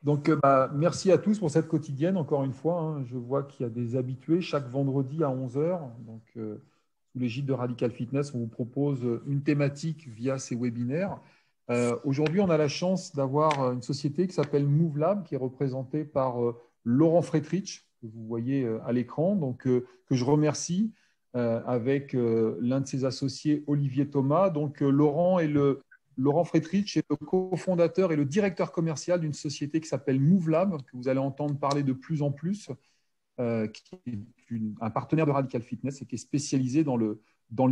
Merci à tous pour cette quotidienne, encore une fois. Hein. Je vois qu'il y a des habitués chaque vendredi à 11 heures. Sous l'égide de Radical Fitness, on vous propose une thématique via ces webinaires. Aujourd'hui, on a la chance d'avoir une société qui s'appelle MoveLab, qui est représentée par Laurent Frétrich, que vous voyez à l'écran, que je remercie avec l'un de ses associés, Olivier Thomas. Laurent Frétrich est le cofondateur et le directeur commercial d'une société qui s'appelle MoveLab, que vous allez entendre parler de plus en plus, qui est un partenaire de Radical Fitness et qui est spécialisé dans le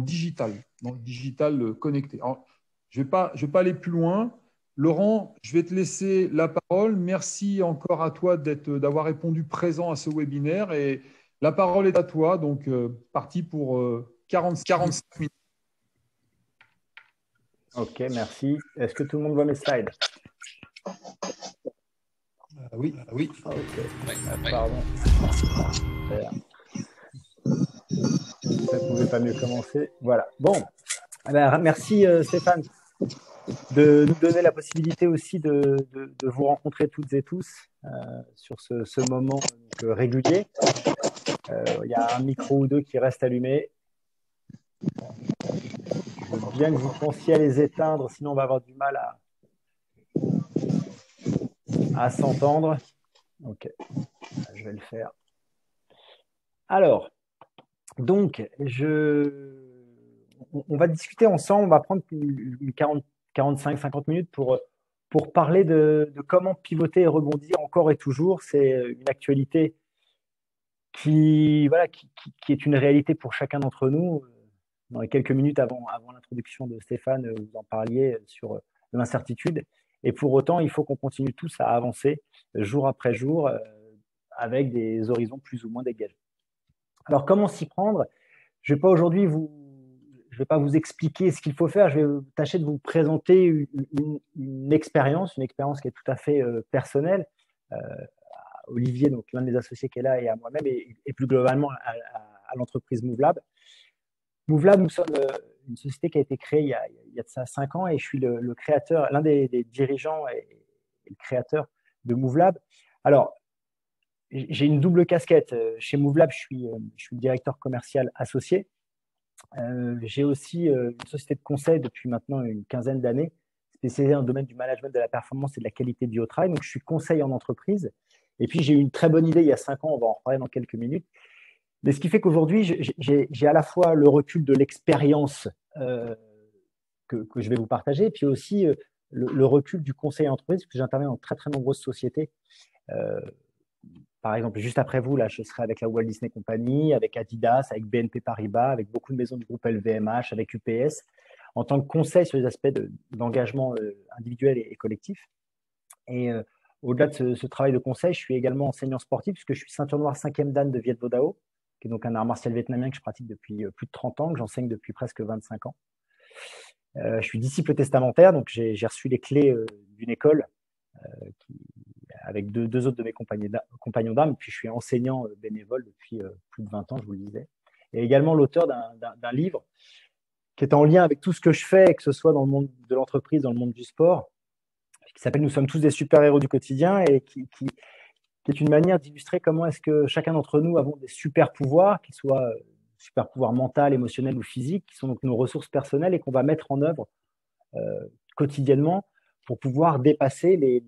digital connecté. Alors, je vais pas aller plus loin. Laurent, je vais te laisser la parole. Merci encore à toi d'avoir répondu présent à ce webinaire. Et la parole est à toi. Parti pour 45 minutes. Ok, merci. Est-ce que tout le monde voit mes slides? Oui. Ok. Pardon. Peut-être qu'on ne pouvait pas mieux commencer. Voilà. Bon. Merci Stéphane de nous donner la possibilité aussi de vous rencontrer toutes et tous sur ce moment régulier. Il y a un micro ou deux qui reste allumé. Je veux bien que vous pensiez à les éteindre, sinon on va avoir du mal à s'entendre. Ok, je vais le faire. Alors, donc, on va discuter ensemble, on va prendre 45-50 minutes pour parler de comment pivoter et rebondir encore et toujours. C'est une actualité qui est une réalité pour chacun d'entre nous. Dans les quelques minutes avant l'introduction de Stéphane, vous en parliez sur l'incertitude. Et pour autant, il faut qu'on continue tous à avancer jour après jour avec des horizons plus ou moins dégagés. Alors, comment s'y prendre? Je ne vais pas vous expliquer ce qu'il faut faire. Je vais tâcher de vous présenter une expérience qui est tout à fait personnelle. Olivier, donc l'un des associés qui est là, et à moi-même, et plus globalement à l'entreprise MoveLab. MoveLab, nous sommes une société qui a été créée il y a de ça 5 ans, et je suis le créateur, l'un des dirigeants et le créateur de MoveLab. Alors, j'ai une double casquette. Chez MoveLab, je suis directeur commercial associé. J'ai aussi une société de conseil depuis maintenant une quinzaine d'années, spécialisée dans le domaine du management de la performance et de la qualité du travail. Donc, je suis conseil en entreprise. Et puis, j'ai eu une très bonne idée il y a 5 ans, on va en reparler dans quelques minutes. Mais ce qui fait qu'aujourd'hui, j'ai à la fois le recul de l'expérience que je vais vous partager, et puis aussi le recul du conseil en entreprise, parce que j'interviens dans très, très nombreuses sociétés. Par exemple, juste après vous, là, je serai avec la Walt Disney Company, avec Adidas, avec BNP Paribas, avec beaucoup de maisons du groupe LVMH, avec UPS, en tant que conseil sur les aspects d'engagement individuel et collectif. Et au-delà de ce travail de conseil, je suis également enseignant sportif, puisque je suis ceinture noire 5e dan de Viet Vo Dao, qui est donc un art martial vietnamien que je pratique depuis plus de 30 ans, que j'enseigne depuis presque 25 ans. Je suis disciple testamentaire, donc j'ai reçu les clés d'une école avec deux autres de mes compagnons d'armes, puis je suis enseignant bénévole depuis plus de 20 ans, je vous le disais. Et également l'auteur d'un livre qui est en lien avec tout ce que je fais, que ce soit dans le monde de l'entreprise, dans le monde du sport, qui s'appelle « Nous sommes tous des super-héros du quotidien » et qui est une manière d'illustrer comment est-ce que chacun d'entre nous avons des super-pouvoirs, qu'ils soient super-pouvoirs mentaux, émotionnels ou physiques, qui sont donc nos ressources personnelles et qu'on va mettre en œuvre quotidiennement pour pouvoir dépasser les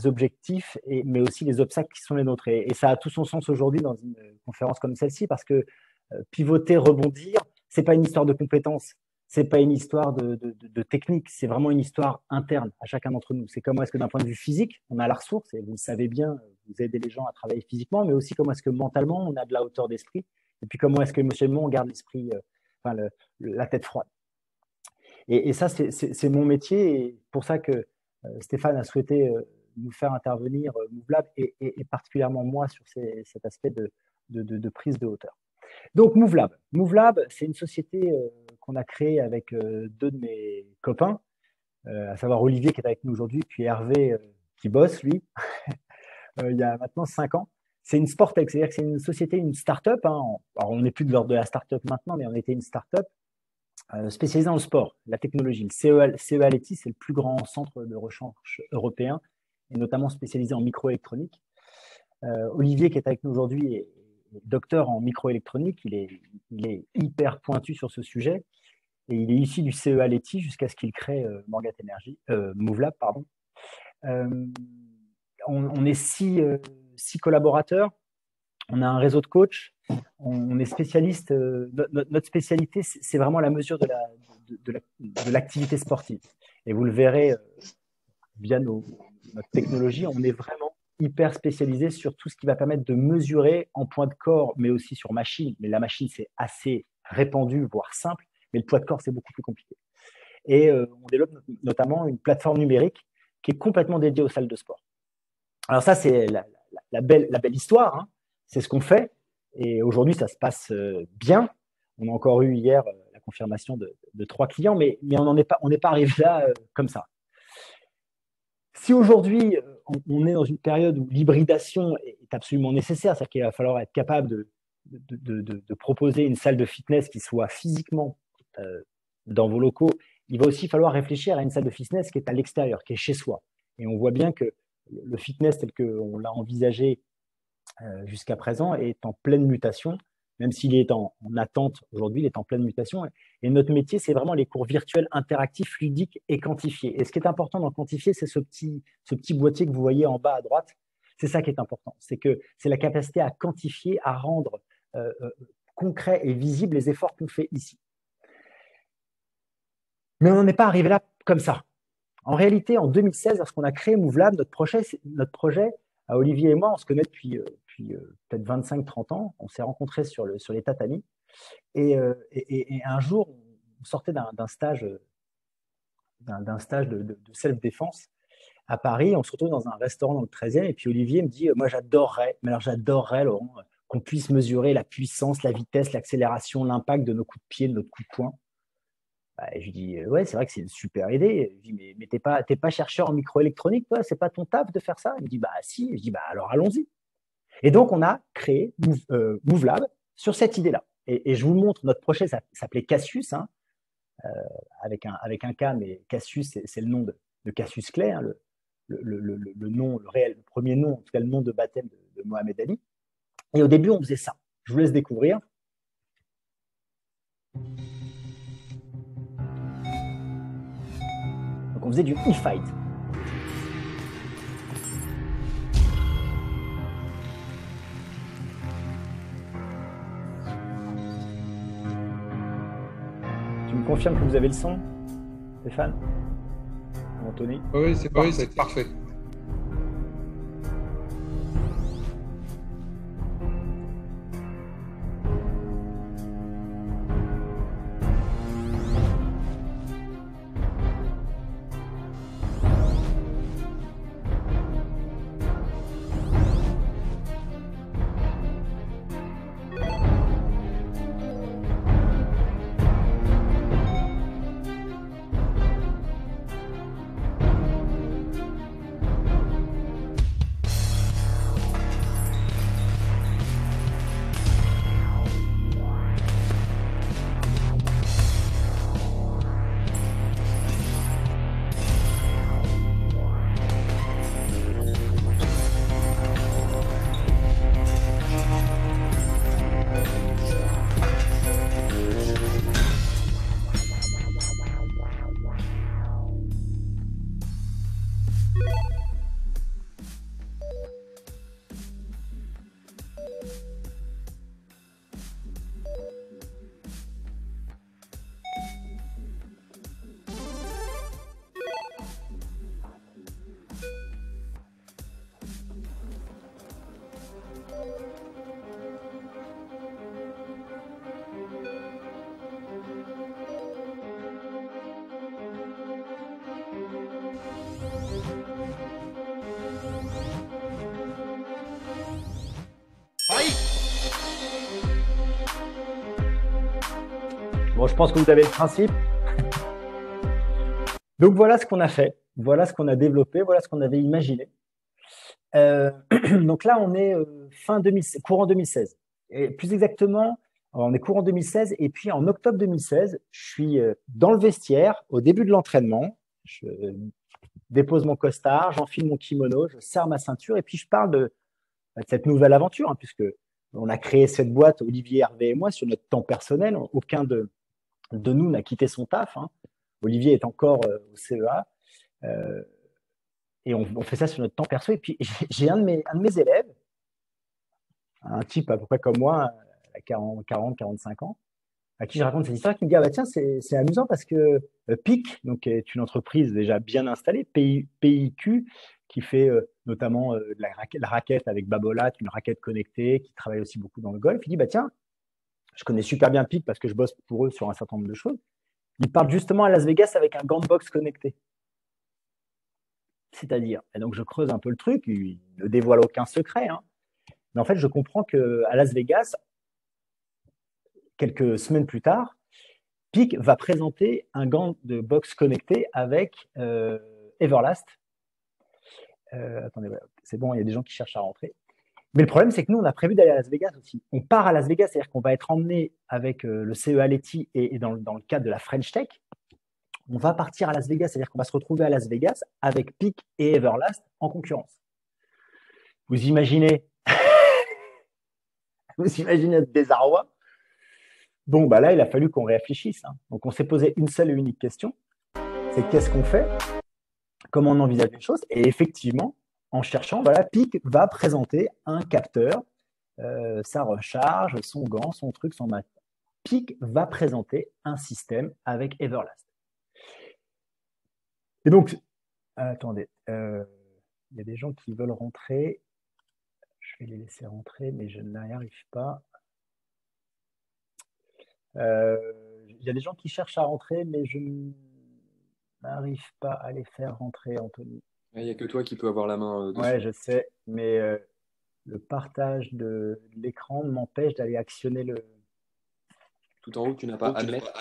objectifs, mais aussi les obstacles qui sont les nôtres. Et ça a tout son sens aujourd'hui dans une conférence comme celle-ci, parce que pivoter, rebondir, ce n'est pas une histoire de compétences, ce n'est pas une histoire de technique, c'est vraiment une histoire interne à chacun d'entre nous. C'est comment est-ce que d'un point de vue physique, on a la ressource, et vous le savez bien, vous aidez les gens à travailler physiquement, mais aussi comment est-ce que mentalement, on a de la hauteur d'esprit, et puis comment est-ce que émotionnellement, on garde l'esprit, la tête froide. Et ça, c'est mon métier, et pour ça que Stéphane a souhaité nous faire intervenir MoveLab, et particulièrement moi sur cet aspect de prise de hauteur. Donc MoveLab. MoveLab, c'est une société qu'on a créée avec deux de mes copains, à savoir Olivier qui est avec nous aujourd'hui, puis Hervé qui bosse, lui, il y a maintenant 5 ans. C'est une Sportec, c'est-à-dire que c'est une société, une start-up. Hein. Alors on n'est plus de l'ordre de la start-up maintenant, mais on était une start-up spécialisée dans le sport, la technologie. Le CEA Leti, c'est le plus grand centre de recherche européen et notamment spécialisé en microélectronique. Olivier, qui est avec nous aujourd'hui, est docteur en microélectronique. Il est hyper pointu sur ce sujet. Et il est issu du CEA Leti jusqu'à ce qu'il crée Movelab, pardon. On est six collaborateurs. On a un réseau de coachs. On est spécialiste. Notre spécialité, c'est vraiment la mesure de l'activité sportive. Et vous le verrez via notre technologie, on est vraiment hyper spécialisé sur tout ce qui va permettre de mesurer en poids de corps, mais aussi sur machine. Mais la machine, c'est assez répandu, voire simple, mais le poids de corps, c'est beaucoup plus compliqué. Et on développe notamment une plateforme numérique qui est complètement dédiée aux salles de sport. Alors ça, c'est la belle histoire, hein. C'est ce qu'on fait. Et aujourd'hui, ça se passe bien. On a encore eu hier la confirmation de 3 clients, mais on n'est pas arrivé là comme ça. Si aujourd'hui, on est dans une période où l'hybridation est absolument nécessaire, c'est-à-dire qu'il va falloir être capable de proposer une salle de fitness qui soit physiquement dans vos locaux, il va aussi falloir réfléchir à une salle de fitness qui est à l'extérieur, qui est chez soi. Et on voit bien que le fitness tel qu'on l'a envisagé jusqu'à présent est en pleine mutation, même s'il est en attente aujourd'hui, il est en pleine mutation. Et notre métier, c'est vraiment les cours virtuels interactifs, ludiques et quantifiés. Et ce qui est important dans quantifier, c'est ce petit boîtier que vous voyez en bas à droite. C'est ça qui est important. C'est la capacité à quantifier, à rendre concret et visible les efforts qu'on fait ici. Mais on n'en est pas arrivé là comme ça. En réalité, en 2016, lorsqu'on a créé Movelab, notre projet, Olivier et moi, on se connaît depuis peut-être 25-30 ans. On s'est rencontrés sur les tatamis. Et un jour, on sortait d'un stage de self-défense à Paris. On se retrouve dans un restaurant dans le 13e. Et puis Olivier me dit, moi j'adorerais, Laurent, qu'on puisse mesurer la puissance, la vitesse, l'accélération, l'impact de nos coups de pied, de notre coup de poing. Et je lui dis, ouais, c'est vrai que c'est une super idée. Je lui dis, mais t'es pas chercheur en microélectronique, toi, c'est pas ton taf de faire ça? Il me dit, bah si. Je dis, bah alors allons-y. Et donc, on a créé Movelab sur cette idée-là. Et je vous montre, notre projet s'appelait Cassius, hein, avec un K, mais Cassius, c'est le nom de Cassius Clay, hein, le nom, le premier nom, en tout cas le nom de baptême de Mohamed Ali. Et au début, on faisait ça. Je vous laisse découvrir. Donc, on faisait du e-fight. Tu me confirmes que vous avez le son, Stéphane? Anthony? Oui, c'est parfait. Bon, je pense que vous avez le principe. Donc, voilà ce qu'on a fait. Voilà ce qu'on a développé. Voilà ce qu'on avait imaginé. Donc là, on est courant 2016. Et plus exactement, on est courant 2016. Et puis, en octobre 2016, je suis dans le vestiaire au début de l'entraînement. dépose mon costard, j'enfile mon kimono, je serre ma ceinture et puis je parle de cette nouvelle aventure, hein, puisque on a créé cette boîte, Olivier, Hervé et moi, sur notre temps personnel. Aucun de nous n'a quitté son taf, hein. Olivier est encore au CEA. Et on fait ça sur notre temps perso. Et puis, j'ai un de mes élèves, un type à peu près comme moi, à 40, 45 ans, à qui je raconte cette histoire, qui me dit, ah bah tiens, c'est amusant parce que PIC, donc, est une entreprise déjà bien installée, PIQ, qui fait notamment de la raquette avec Babolat, une raquette connectée, qui travaille aussi beaucoup dans le golf. Il dit, bah tiens, je connais super bien PIC parce que je bosse pour eux sur un certain nombre de choses. Ils partent justement à Las Vegas avec un gant de boxe connecté. C'est-à-dire, et donc je creuse un peu le truc, il ne dévoile aucun secret, hein. Mais en fait, je comprends qu'à Las Vegas, quelques semaines plus tard, PIC va présenter un gant de boxe connecté avec Everlast. Attendez, c'est bon, il y a des gens qui cherchent à rentrer. Mais le problème, c'est que nous, on a prévu d'aller à Las Vegas aussi. On part à Las Vegas, c'est-à-dire qu'on va être emmené avec le CEA Leti et dans le cadre de la French Tech. On va partir à Las Vegas, c'est-à-dire qu'on va se retrouver à Las Vegas avec PIC et Everlast en concurrence. Vous imaginez notre désarroi? Bon, bah là, il a fallu qu'on réfléchisse, hein. Donc, on s'est posé une seule et unique question, c'est qu'est-ce qu'on fait? Comment on envisage les choses? Et effectivement, en cherchant, voilà, PIC va présenter un capteur, sa recharge, son gant, son truc, son mat. PIC va présenter un système avec Everlast. Et donc, attendez, il y a des gens qui veulent rentrer. Je vais les laisser rentrer, mais je n'y arrive pas. Il y a des gens qui cherchent à rentrer, mais je n'arrive pas à les faire rentrer, Anthony. Il n'y a que toi qui peux avoir la main dessus. Ouais, je sais, mais le partage de l'écran m'empêche d'aller actionner le… Tout en haut, tu n'as pas admettre.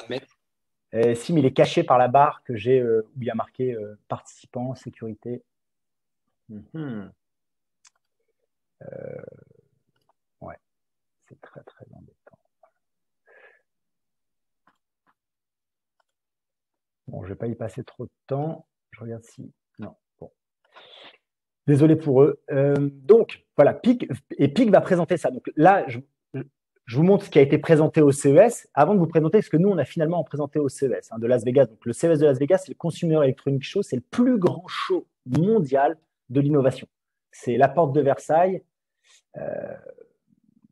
Si, mais il est caché par la barre que j'ai où il y a marqué participant, sécurité. Ouais, c'est très, très embêtant. Bon, je ne vais pas y passer trop de temps. Je regarde si… Non, bon. Désolé pour eux. Donc, voilà, PIC va présenter ça. Donc là, je vous montre ce qui a été présenté au CES avant de vous présenter ce que nous, on a finalement présenté au CES de Las Vegas. Donc, le CES de Las Vegas, c'est le Consumer Electronics Show. C'est le plus grand show mondial de l'innovation. C'est la porte de Versailles.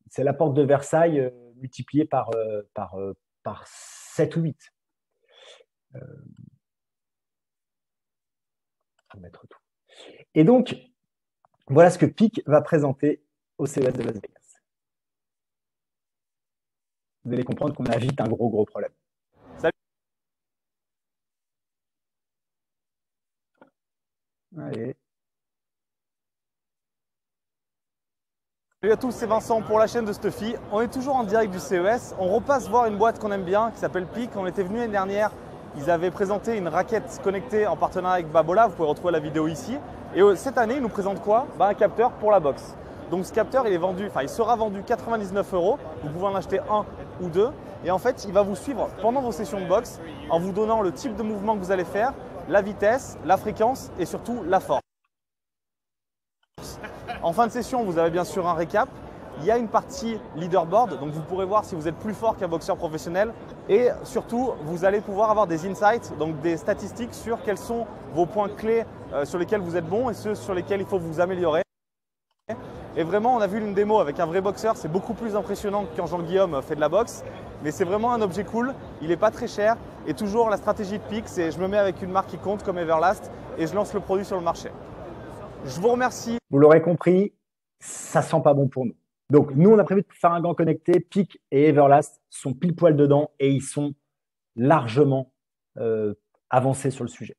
C'est la porte de Versailles multipliée par 7 ou 8. On va mettre tout. Et donc, voilà ce que PIC va présenter au CES de Las Vegas. Vous allez comprendre qu'on a vite un gros problème. Salut. Allez. Salut à tous, c'est Vincent pour la chaîne de Stuffy. On est toujours en direct du CES. On repasse voir une boîte qu'on aime bien qui s'appelle PIC. On était venu l'année dernière. Ils avaient présenté une raquette connectée en partenariat avec Babolat. Vous pouvez retrouver la vidéo ici. Et cette année, ils nous présentent quoi? Un capteur pour la boxe. Donc ce capteur, il sera vendu 99 €. Vous pouvez en acheter un ou deux. Et en fait, il va vous suivre pendant vos sessions de boxe en vous donnant le type de mouvement que vous allez faire, la vitesse, la fréquence et surtout la force. En fin de session, vous avez bien sûr un récap. Il y a une partie leaderboard, donc vous pourrez voir si vous êtes plus fort qu'un boxeur professionnel. Et surtout, vous allez pouvoir avoir des insights, donc des statistiques sur quels sont vos points clés sur lesquels vous êtes bon et ceux sur lesquels il faut vous améliorer. Et vraiment, on a vu une démo avec un vrai boxeur, c'est beaucoup plus impressionnant que quand Jean-Guillaume fait de la boxe. Mais c'est vraiment un objet cool, il n'est pas très cher. Et toujours la stratégie de PIC, c'est je me mets avec une marque qui compte comme Everlast et je lance le produit sur le marché. Je vous remercie. Vous l'aurez compris, ça sent pas bon pour nous. Donc, nous, on a prévu de faire un gant connecté. PIC et Everlast sont pile poil dedans et ils sont largement avancés sur le sujet.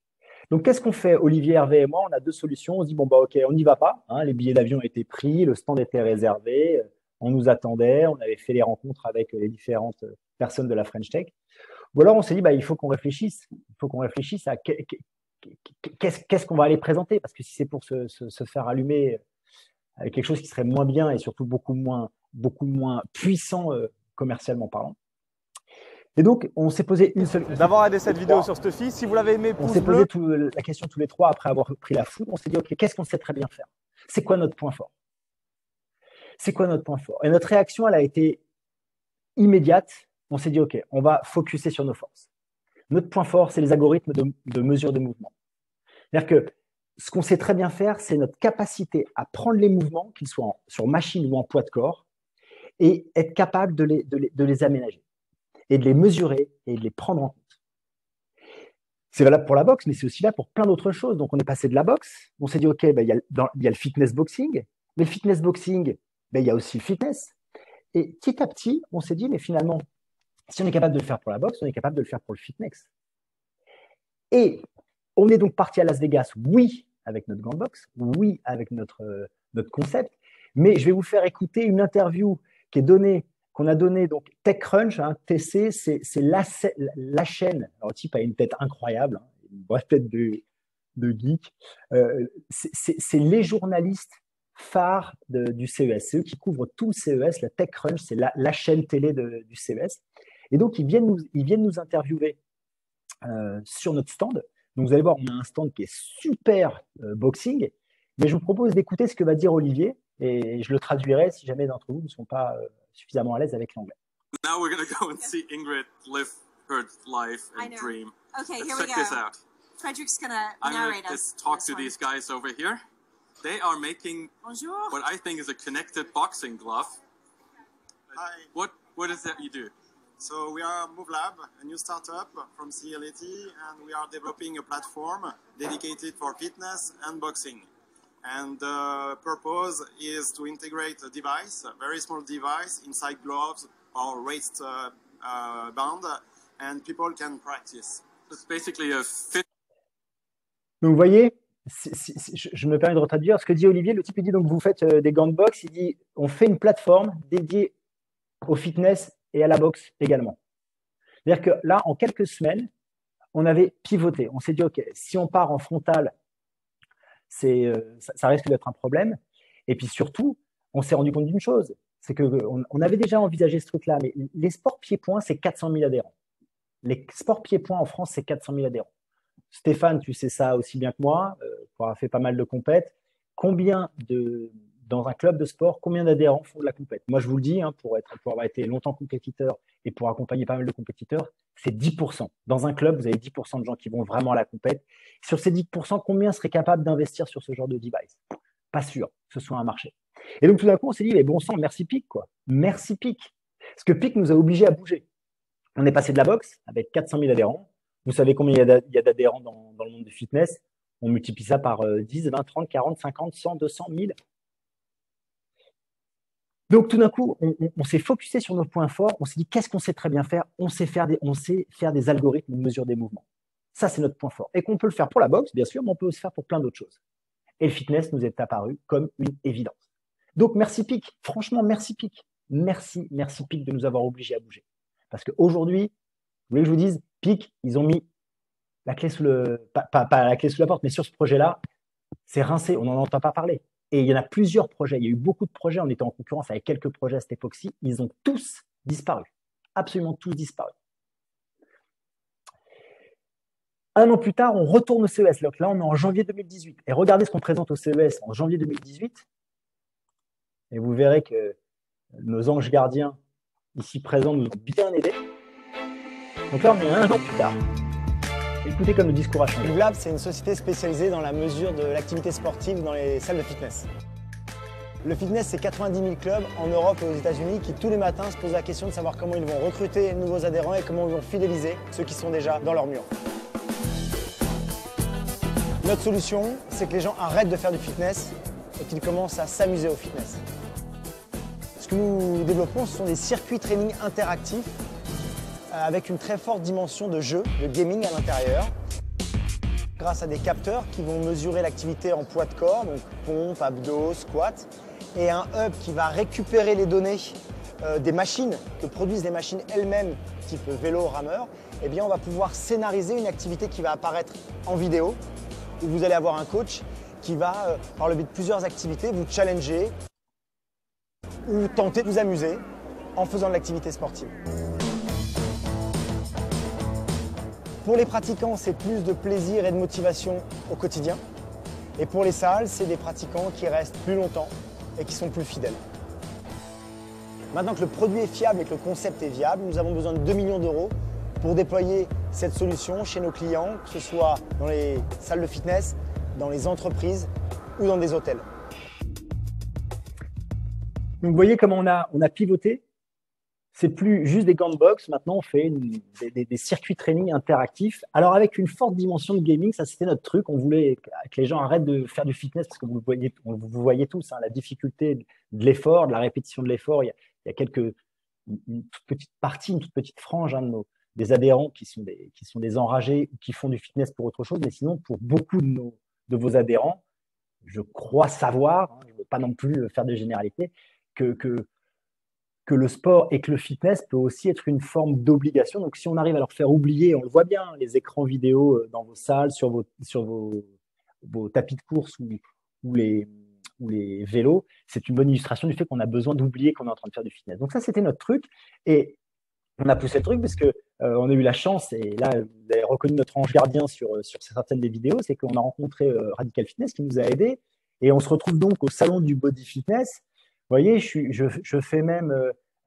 Donc, qu'est-ce qu'on fait, Olivier, Hervé et moi? On a deux solutions. On se dit, bon, bah, ok, on n'y va pas. Les billets d'avion étaient pris, le stand était réservé, on nous attendait, on avait fait les rencontres avec les différentes personnes de la French Tech. Ou alors, on s'est dit, bah, il faut qu'on réfléchisse. Il faut qu'on réfléchisse à qu'est-ce qu'on va aller présenter. Parce que si c'est pour se faire allumer avec quelque chose qui serait moins bien et surtout beaucoup moins puissant commercialement parlant. Et donc, on s'est posé une seule question. D'avoir aidé cette vidéo sur Stuffy. Si vous l'avez aimé, On pouce s'est bleu. posé la question tous les trois après avoir pris la foudre. On s'est dit, OK, qu'est-ce qu'on sait très bien faire? C'est quoi notre point fort? C'est quoi notre point fort? Et notre réaction, elle a été immédiate. On s'est dit, OK, on va focuser sur nos forces. Notre point fort, c'est les algorithmes de mesure de mouvement. C'est-à-dire que ce qu'on sait très bien faire, c'est notre capacité à prendre les mouvements, qu'ils soient sur machine ou en poids de corps, et être capable de les aménager, et de les mesurer, et de les prendre en compte. C'est valable pour la boxe, mais c'est aussi là pour plein d'autres choses. Donc, on est passé de la boxe, on s'est dit, OK, il y a le fitness boxing, mais le fitness boxing, il y a aussi le fitness. Et petit à petit, on s'est dit, mais finalement, si on est capable de le faire pour la boxe, on est capable de le faire pour le fitness. Et on est donc parti à Las Vegas, oui, avec notre gant de boxe, oui, avec notre concept, mais je vais vous faire écouter une interview qu'on a donnée, donc TechCrunch, TC, c'est la chaîne. Alors, le type a une tête incroyable, une vraie tête de geek. C'est les journalistes phares du CES. C'est eux qui couvrent tout le CES. La TechCrunch, c'est la chaîne télé du CES. Et donc, ils viennent nous interviewer sur notre stand. Donc, vous allez voir, on a un stand qui est super boxing, mais je vous propose d'écouter ce que va dire Olivier, et je le traduirai si jamais d'entre vous ne sont pas suffisamment à l'aise avec l'anglais. Now we're going to go and see Ingrid live her life and dream. Okay, Let's here we check go. this out. Frederick's going to I'm going narrate to us. just talk this to one. these guys over here. They are making Bonjour. what I think is a connected boxing glove. Hi. What is that you do? So we are MoveLab, a new startup from CLAT, and we are developing a platform dedicated for fitness and boxing. And the purpose is to integrate a device, a very small device, inside gloves or waist band, and people can practice. It's basically a fit. Donc, vous voyez, je me permets de retraduire ce que dit Olivier. Le type, il dit, donc, vous faites des gants de boxe. Il dit, on fait une plateforme dédiée au fitness et à la boxe également. C'est-à-dire que là, en quelques semaines, on avait pivoté. On s'est dit, OK, si on part en frontal, ça risque d'être un problème. Et puis surtout, on s'est rendu compte d'une chose, c'est qu'on avait déjà envisagé ce truc-là, mais les sports pieds-points, c'est 400 000 adhérents. Les sports pieds-points en France, c'est 400 000 adhérents. Stéphane, tu sais ça aussi bien que moi, pour avoir fait pas mal de compètes. Dans un club de sport, combien d'adhérents font de la compète? Moi, je vous le dis, pour avoir été longtemps compétiteur et pour accompagner pas mal de compétiteurs, c'est 10%. Dans un club, vous avez 10% de gens qui vont vraiment à la compète. Sur ces 10%, combien seraient capables d'investir sur ce genre de device? Pas sûr que ce soit un marché. Et donc, tout d'un coup, on s'est dit, mais bon sang, merci PIC, quoi. Merci PIC. Parce que PIC nous a obligés à bouger. On est passé de la boxe avec 400 000 adhérents. Vous savez combien il y a d'adhérents dans le monde du fitness? On multiplie ça par 10, 20, 30, 40, 50, 100, 200, 1000. Donc, tout d'un coup, on s'est focusé sur nos points forts. On s'est dit, qu'est-ce qu'on sait très bien faire? On sait faire des algorithmes de mesure des mouvements. Ça, c'est notre point fort. Et qu'on peut le faire pour la boxe, bien sûr, mais on peut aussi le faire pour plein d'autres choses. Et le fitness nous est apparu comme une évidence. Donc, merci PIC. Franchement, merci PIC. Merci PIC de nous avoir obligés à bouger. Parce qu'aujourd'hui, vous voulez que je vous dise, PIC, ils ont mis la clé sous pas la clé sous la porte, mais sur ce projet-là, c'est rincé. On n'en entend pas parler. Et il y en a plusieurs projets. Il y a eu beaucoup de projets. On était en concurrence avec quelques projets à cette époque-ci. Ils ont tous disparu. Absolument tous disparu. Un an plus tard, on retourne au CES. Donc là, on est en janvier 2018. Et regardez ce qu'on présente au CES en janvier 2018. Et vous verrez que nos anges gardiens ici présents nous ont bien aidés. Donc là, on est un an plus tard. Écoutez comme le discours a changé. MoveLab, c'est une société spécialisée dans la mesure de l'activité sportive dans les salles de fitness. Le fitness, c'est 90 000 clubs en Europe et aux États-Unis qui tous les matins se posent la question de savoir comment ils vont recruter de nouveaux adhérents et comment ils vont fidéliser ceux qui sont déjà dans leur mur. Notre solution, c'est que les gens arrêtent de faire du fitness et qu'ils commencent à s'amuser au fitness. Ce que nous développons, ce sont des circuits training interactifs avec une très forte dimension de jeu, de gaming à l'intérieur, grâce à des capteurs qui vont mesurer l'activité en poids de corps, donc pompe, abdos, squat, et un hub qui va récupérer les données des machines que produisent les machines elles-mêmes, type vélo, rameur. Eh bien, on va pouvoir scénariser une activité qui va apparaître en vidéo, où vous allez avoir un coach qui va, par le biais de plusieurs activités, vous challenger ou tenter de vous amuser en faisant de l'activité sportive. Pour les pratiquants, c'est plus de plaisir et de motivation au quotidien. Et pour les salles, c'est des pratiquants qui restent plus longtemps et qui sont plus fidèles. Maintenant que le produit est fiable et que le concept est viable, nous avons besoin de 2 millions d'euros pour déployer cette solution chez nos clients, que ce soit dans les salles de fitness, dans les entreprises ou dans des hôtels. Donc, vous voyez comment on a pivoté. C'est plus juste des gants de boxe. Maintenant, on fait des circuits training interactifs. Alors, avec une forte dimension de gaming, ça, c'était notre truc. On voulait que les gens arrêtent de faire du fitness parce que vous voyez tous la difficulté de l'effort, de la répétition de l'effort. Il y a une toute petite partie, une toute petite frange des adhérents qui sont des enragés ou qui font du fitness pour autre chose. Mais sinon, pour beaucoup de vos adhérents, je crois savoir, je ne veux pas non plus faire de généralité, que le sport et que le fitness peut aussi être une forme d'obligation. Donc, si on arrive à leur faire oublier, on le voit bien, les écrans vidéo dans vos salles, sur vos tapis de course ou les vélos, c'est une bonne illustration du fait qu'on a besoin d'oublier qu'on est en train de faire du fitness. Donc, ça, c'était notre truc. Et on a poussé le truc parce qu'on a eu la chance, et là, vous avez reconnu notre ange gardien sur certaines des vidéos, c'est qu'on a rencontré Radical Fitness qui nous a aidés. Et on se retrouve donc au salon du body fitness. Vous voyez, je fais même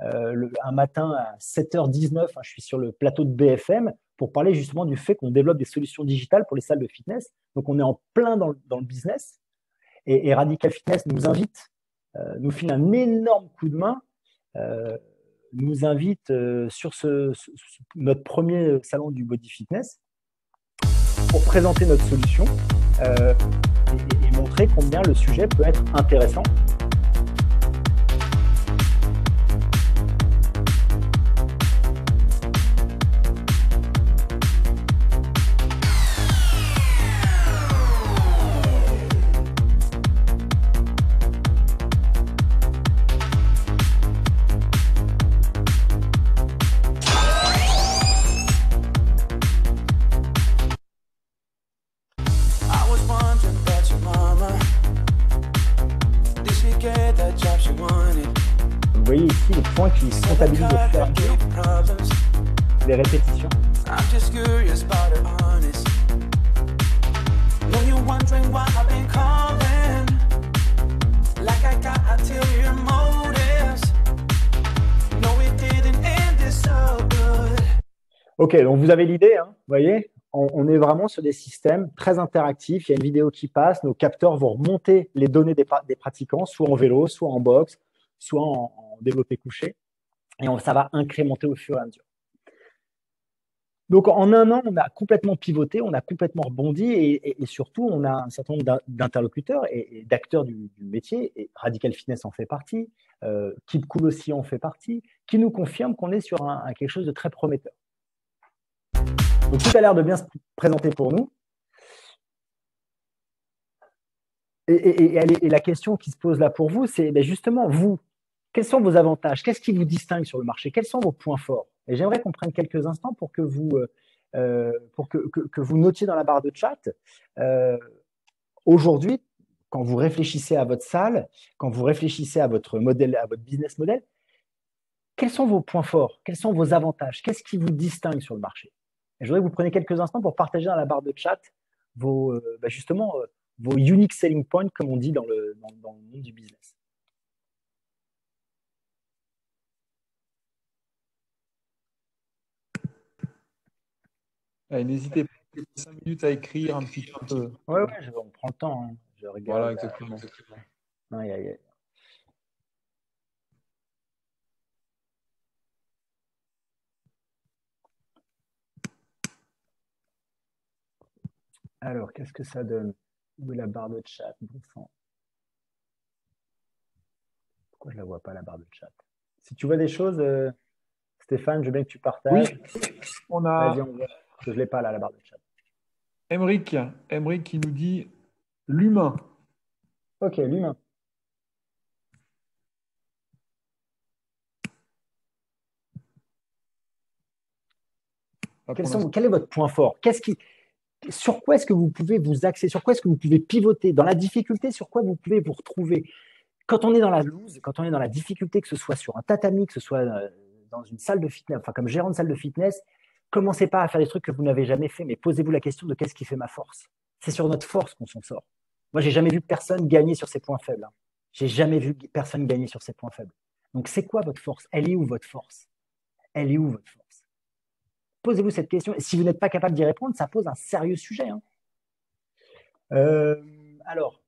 un matin à 7h19, je suis sur le plateau de BFM pour parler justement du fait qu'on développe des solutions digitales pour les salles de fitness. Donc, on est en plein dans le business. Et Radical Fitness nous invite, nous file un énorme coup de main, nous invite sur notre premier salon du body fitness pour présenter notre solution et montrer combien le sujet peut être intéressant. Vous voyez ici les points qui se comptabilisent au fur et à mesure, les répétitions. Ok, donc vous avez l'idée, hein, vous voyez, on est vraiment sur des systèmes très interactifs. Il y a une vidéo qui passe, nos capteurs vont remonter les données des pratiquants, soit en vélo, soit en boxe, soit en développé couché, et ça va incrémenter au fur et à mesure. Donc, en un an, on a complètement pivoté, on a complètement rebondi, et surtout, on a un certain nombre d'interlocuteurs et d'acteurs du métier, et Radical Fitness en fait partie, Keep Cool aussi en fait partie, qui nous confirment qu'on est sur quelque chose de très prometteur. Donc, tout a l'air de bien se présenter pour nous. Et la question qui se pose là pour vous, c'est justement, vous, quels sont vos avantages? Qu'est-ce qui vous distingue sur le marché? Quels sont vos points forts? Et j'aimerais qu'on prenne quelques instants pour que vous notiez dans la barre de chat. Aujourd'hui, quand vous réfléchissez à votre salle, quand vous réfléchissez à votre modèle, à votre business model, quels sont vos points forts? Quels sont vos avantages? Qu'est-ce qui vous distingue sur le marché? Et je voudrais que vous preniez quelques instants pour partager dans la barre de chat vos unique selling points, comme on dit dans le monde du business. Allez, n'hésitez pas, 5 minutes à écrire un petit peu. Oui, on prend le temps. Hein. Je regarde. Voilà, exactement. Aïe. Alors, qu'est-ce que ça donne? Où est la barre de chat, bon sang? Pourquoi je ne la vois pas, la barre de chat? Si tu vois des choses, Stéphane, je veux bien que tu partages. Oui, on a. Vas-y, on voit. Je ne l'ai pas là, la barre de chat. Emric qui nous dit l'humain. Ok, l'humain. Quel est votre point fort? Sur quoi est-ce que vous pouvez vous axer? Sur quoi est-ce que vous pouvez pivoter? Dans la difficulté, sur quoi vous pouvez vous retrouver? Quand on est dans la loose, quand on est dans la difficulté, que ce soit sur un tatami, que ce soit dans une salle de fitness, enfin comme gérant de salle de fitness, Commencez pas à faire des trucs que vous n'avez jamais fait, mais posez-vous la question de qu'est-ce qui fait ma force. C'est sur notre force qu'on s'en sort. Moi, j'ai jamais vu personne gagner sur ses points faibles. J'ai jamais vu personne gagner sur ses points faibles. Donc, c'est quoi votre force? Elle est où votre force? Elle est où votre force? Posez-vous cette question. Et si vous n'êtes pas capable d'y répondre, ça pose un sérieux sujet. Alors,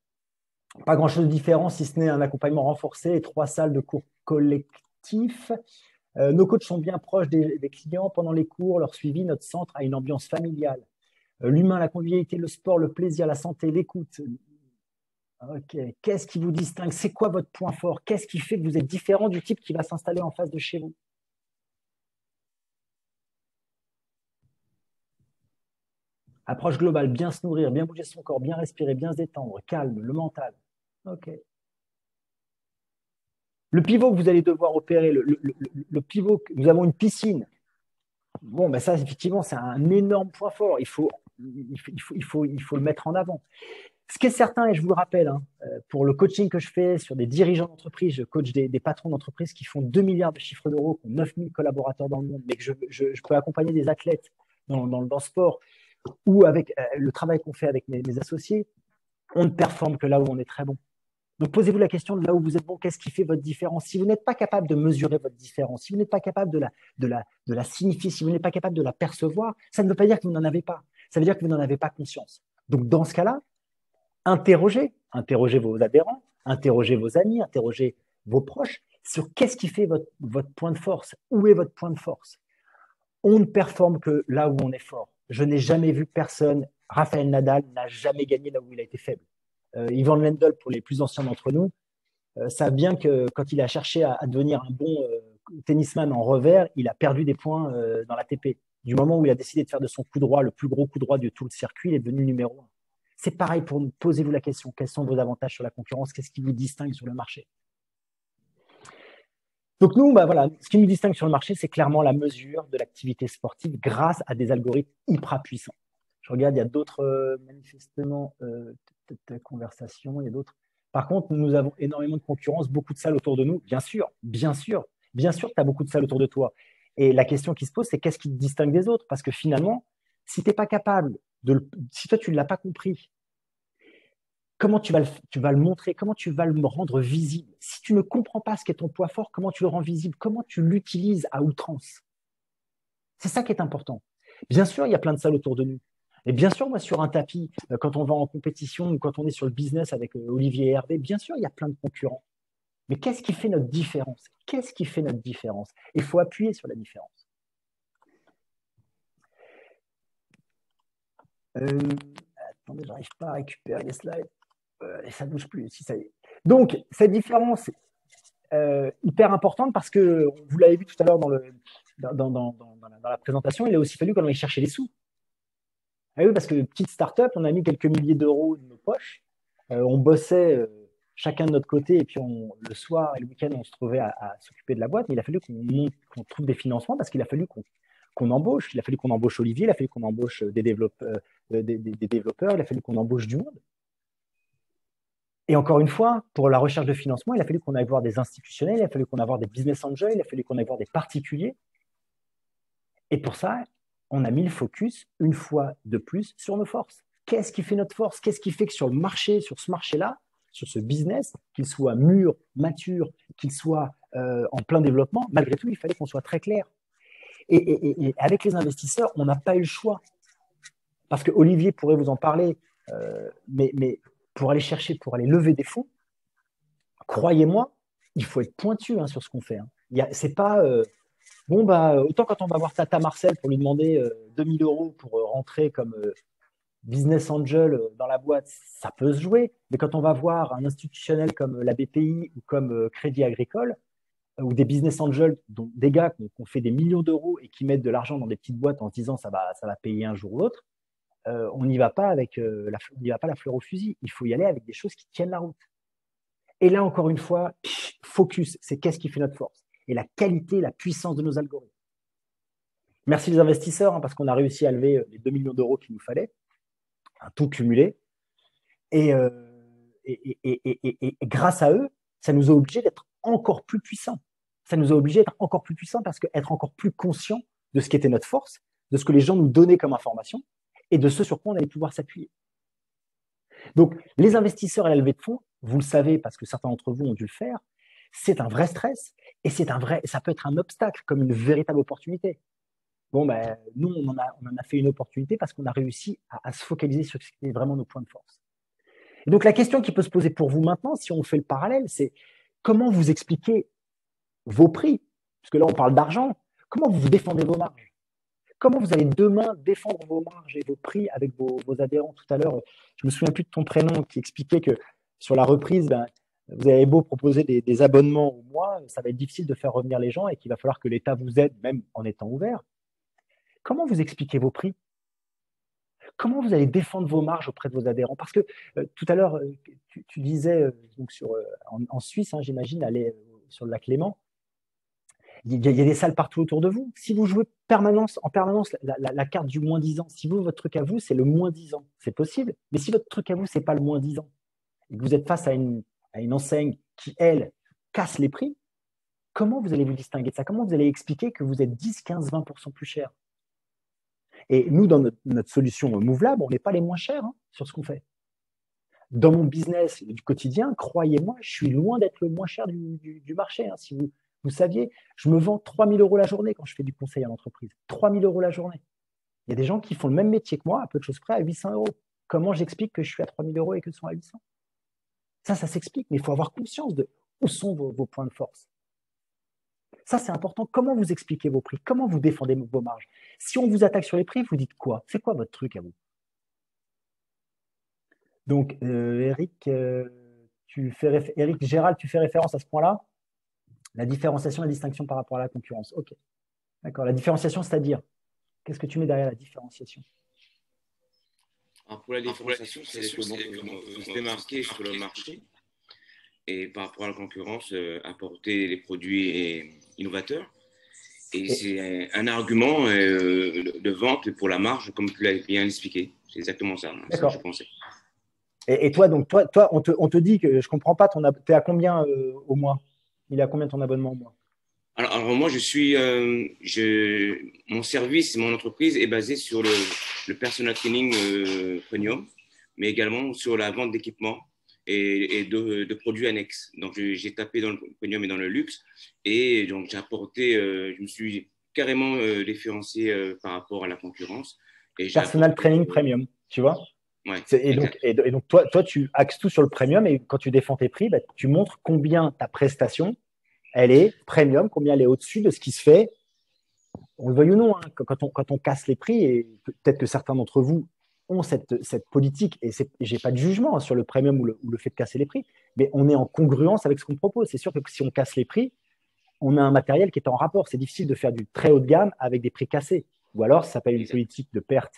pas grand-chose de différent, si ce n'est un accompagnement renforcé et 3 salles de cours collectifs. Nos coachs sont bien proches des clients pendant les cours, leur suivi, notre centre a une ambiance familiale. L'humain, la convivialité, le sport, le plaisir, la santé, l'écoute. Ok, qu'est-ce qui vous distingue? C'est quoi votre point fort? Qu'est-ce qui fait que vous êtes différent du type qui va s'installer en face de chez vous? Approche globale, bien se nourrir, bien bouger son corps, bien respirer, bien se détendre, calme, le mental. Ok. Le pivot que vous allez devoir opérer, le pivot, nous avons une piscine. Bon, ben ça, effectivement, c'est un énorme point fort. Il faut le mettre en avant. Ce qui est certain, et je vous le rappelle, pour le coaching que je fais sur des dirigeants d'entreprise, je coach des patrons d'entreprise qui font 2 milliards de chiffres d'euros, qui ont 9000 collaborateurs dans le monde, mais que je peux accompagner des athlètes dans le sport ou avec le travail qu'on fait avec mes associés, on ne performe que là où on est très bon. Donc, posez-vous la question de là où vous êtes bon, qu'est-ce qui fait votre différence? Si vous n'êtes pas capable de mesurer votre différence, si vous n'êtes pas capable de la signifier, si vous n'êtes pas capable de la percevoir, ça ne veut pas dire que vous n'en avez pas. Ça veut dire que vous n'en avez pas conscience. Donc, dans ce cas-là, interrogez vos adhérents, interrogez vos amis, interrogez vos proches sur qu'est-ce qui fait votre point de force. Où est votre point de force? On ne performe que là où on est fort. Je n'ai jamais vu personne, Rafael Nadal n'a jamais gagné là où il a été faible. Ivan Lendl, pour les plus anciens d'entre nous, savent bien que quand il a cherché à devenir un bon tennisman en revers, il a perdu des points dans l'ATP. Du moment où il a décidé de faire de son coup droit le plus gros coup droit de tout le circuit, il est devenu numéro 1. C'est pareil pour nous. Posez-vous la question. Quels sont vos avantages sur la concurrence? Qu'est-ce qui vous distingue sur le marché? Donc nous, voilà, ce qui nous distingue sur le marché, c'est clairement la mesure de l'activité sportive grâce à des algorithmes hyper puissants. Je regarde, il y a d'autres manifestement conversations, il y a d'autres. Par contre, nous avons énormément de concurrence, beaucoup de salles autour de nous. Bien sûr que tu as beaucoup de salles autour de toi. Et la question qui se pose, c'est qu'est-ce qui te distingue des autres? Parce que finalement, si tu n'es pas capable si toi tu ne l'as pas compris, comment tu vas le montrer? Comment tu vas le rendre visible? Si tu ne comprends pas ce qu'est ton point fort, comment tu le rends visible? Comment tu l'utilises à outrance? C'est ça qui est important. Bien sûr, il y a plein de salles autour de nous. Et bien sûr, moi, sur un tapis, quand on va en compétition ou quand on est sur le business avec Olivier et Hervé, bien sûr, il y a plein de concurrents. Mais qu'est-ce qui fait notre différence? Qu'est-ce qui fait notre différence? Il faut appuyer sur la différence. Attendez, je n'arrive pas à récupérer les slides. Et ça ne bouge plus. Si, ça y est. Donc, cette différence est hyper importante parce que, vous l'avez vu tout à l'heure dans la présentation, il a aussi fallu qu'on aille chercher les sous. Ah oui, parce que petite start-up, on a mis quelques milliers d'euros de nos poches. On bossait chacun de notre côté et puis le soir et le week-end, on se trouvait à s'occuper de la boîte. Mais il a fallu qu'on trouve des financements parce qu'il a fallu qu'on embauche. Il a fallu qu'on embauche Olivier, il a fallu qu'on embauche des développeurs, il a fallu qu'on embauche du monde. Et encore une fois, pour la recherche de financement, il a fallu qu'on aille voir des institutionnels, il a fallu qu'on aille voir des business angels, il a fallu qu'on aille voir des particuliers. Et pour ça, on a mis le focus une fois de plus sur nos forces. Qu'est-ce qui fait notre force? Qu'est-ce qui fait que sur le marché, sur ce marché-là, sur ce business, qu'il soit mûr, mature, qu'il soit en plein développement, malgré tout, il fallait qu'on soit très clair. Et avec les investisseurs, on n'a pas eu le choix. Parce que Olivier pourrait vous en parler, mais pour aller chercher, pour aller lever des fonds, croyez-moi, il faut être pointu sur ce qu'on fait. C'est pas autant quand on va voir Tata Marcel pour lui demander 2000 € pour rentrer comme business angel dans la boîte, ça peut se jouer. Mais quand on va voir un institutionnel comme la BPI ou comme Crédit Agricole, ou des business angels, donc des gars qui ont fait des millions d'euros et qui mettent de l'argent dans des petites boîtes en se disant ça va payer un jour ou l'autre, on n'y va pas la fleur au fusil. Il faut y aller avec des choses qui tiennent la route. Et là, encore une fois, focus, c'est qu'est-ce qui fait notre force et la qualité, la puissance de nos algorithmes. Merci les investisseurs, parce qu'on a réussi à lever les 2 millions d'euros qu'il nous fallait, tout cumulé. Et grâce à eux, ça nous a obligés d'être encore plus puissants. Ça nous a obligés d'être encore plus puissants parce qu'être encore plus conscient de ce qu'était notre force, de ce que les gens nous donnaient comme information et de ce sur quoi on allait pouvoir s'appuyer. Donc, les investisseurs et la levée de fonds, vous le savez parce que certains d'entre vous ont dû le faire, c'est un vrai stress et ça peut être un obstacle comme une véritable opportunité. Bon, ben, nous, on en a fait une opportunité parce qu'on a réussi à se focaliser sur ce qui est vraiment nos points de force. Et donc, la question qui peut se poser pour vous maintenant, si on fait le parallèle, c'est comment vous expliquez vos prix, parce que là, on parle d'argent, comment vous défendez vos marges? Comment vous allez demain défendre vos marges et vos prix avec vos adhérents? Tout à l'heure, je me souviens plus de ton prénom qui expliquait que sur la reprise, ben, vous avez beau proposer des abonnements au mois, ça va être difficile de faire revenir les gens et qu'il va falloir que l'État vous aide, même en étant ouvert. Comment vous expliquez vos prix? Comment vous allez défendre vos marges auprès de vos adhérents? Parce que tout à l'heure, tu disais donc en Suisse, hein, j'imagine, aller sur le lac Léman, il y a des salles partout autour de vous. Si vous jouez en permanence la carte du moins 10 ans, si votre truc à vous, c'est le moins 10 ans, c'est possible. Mais si votre truc à vous, c'est pas le moins 10 ans, et que vous êtes face à une enseigne qui, elle, casse les prix, comment vous allez vous distinguer de ça? Comment vous allez expliquer que vous êtes 10, 15, 20% plus cher? Et nous, dans notre solution MoveLab, on n'est pas les moins chers sur ce qu'on fait. Dans mon business du quotidien, croyez-moi, je suis loin d'être le moins cher du marché. Si vous saviez, je me vends 3 000 € la journée quand je fais du conseil à l'entreprise. 3 000 € la journée. Il y a des gens qui font le même métier que moi, à peu de choses près, à 800 €. Comment j'explique que je suis à 3 000 € et que sont à 800? Ça s'explique, mais il faut avoir conscience de où sont vos points de force. Ça, c'est important. Comment vous expliquez vos prix? Comment vous défendez vos marges? Si on vous attaque sur les prix, vous dites quoi? C'est quoi votre truc à vous? Donc, Eric Gérald, tu fais référence à ce point-là? La différenciation, la distinction par rapport à la concurrence. OK. D'accord. La différenciation, c'est-à-dire, qu'est-ce que tu mets derrière la différenciation? Alors pour la différenciation, c'est se démarquer sur le marché et par rapport à la concurrence, apporter des produits innovateurs. Et c'est un argument de vente pour la marge, comme tu l'as bien expliqué. C'est exactement ça, ce que je pensais. Et toi, on te dit que je ne comprends pas, tu es à combien au mois? Il est à combien ton abonnement au mois? Alors moi, mon service, mon entreprise est basée sur le personal training premium, mais également sur la vente d'équipements et de produits annexes. Donc, j'ai tapé dans le premium et dans le luxe. Et donc, je me suis carrément différencié par rapport à la concurrence. Personal training premium, tu vois? Ouais, et donc toi, tu axes tout sur le premium et quand tu défends tes prix, tu montres combien ta prestation, elle est premium, combien elle est au-dessus de ce qui se fait, on le veuille ou non, quand on casse les prix, et peut-être que certains d'entre vous ont cette politique, et j'ai pas de jugement sur le premium ou le fait de casser les prix, mais on est en congruence avec ce qu'on propose. C'est sûr que si on casse les prix, on a un matériel qui est en rapport. C'est difficile de faire du très haut de gamme avec des prix cassés. Ou alors, ça s'appelle une politique de perte.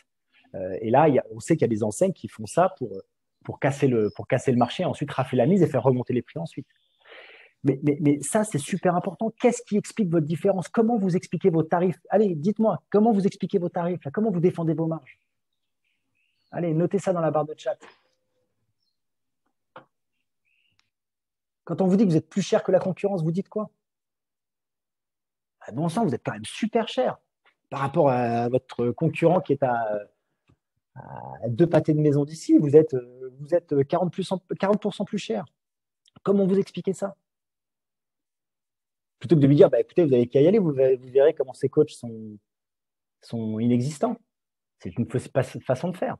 Et là, on sait qu'il y a des enseignes qui font ça pour casser le marché, ensuite rafler la mise et faire remonter les prix ensuite. Mais ça, c'est super important. Qu'est-ce qui explique votre différence? Comment vous expliquez vos tarifs? Allez, dites-moi, comment vous expliquez vos tarifs? Comment vous défendez vos marges? Allez, notez ça dans la barre de chat. Quand on vous dit que vous êtes plus cher que la concurrence, vous dites quoi? Bon sang, vous êtes quand même super cher par rapport à votre concurrent qui est à 2 pâtés de maison d'ici. Vous êtes 40% plus cher. Comment vous expliquez ça? Plutôt que de lui dire, écoutez, vous n'avez qu'à y aller, vous verrez comment ces coachs sont inexistants. C'est une façon de faire.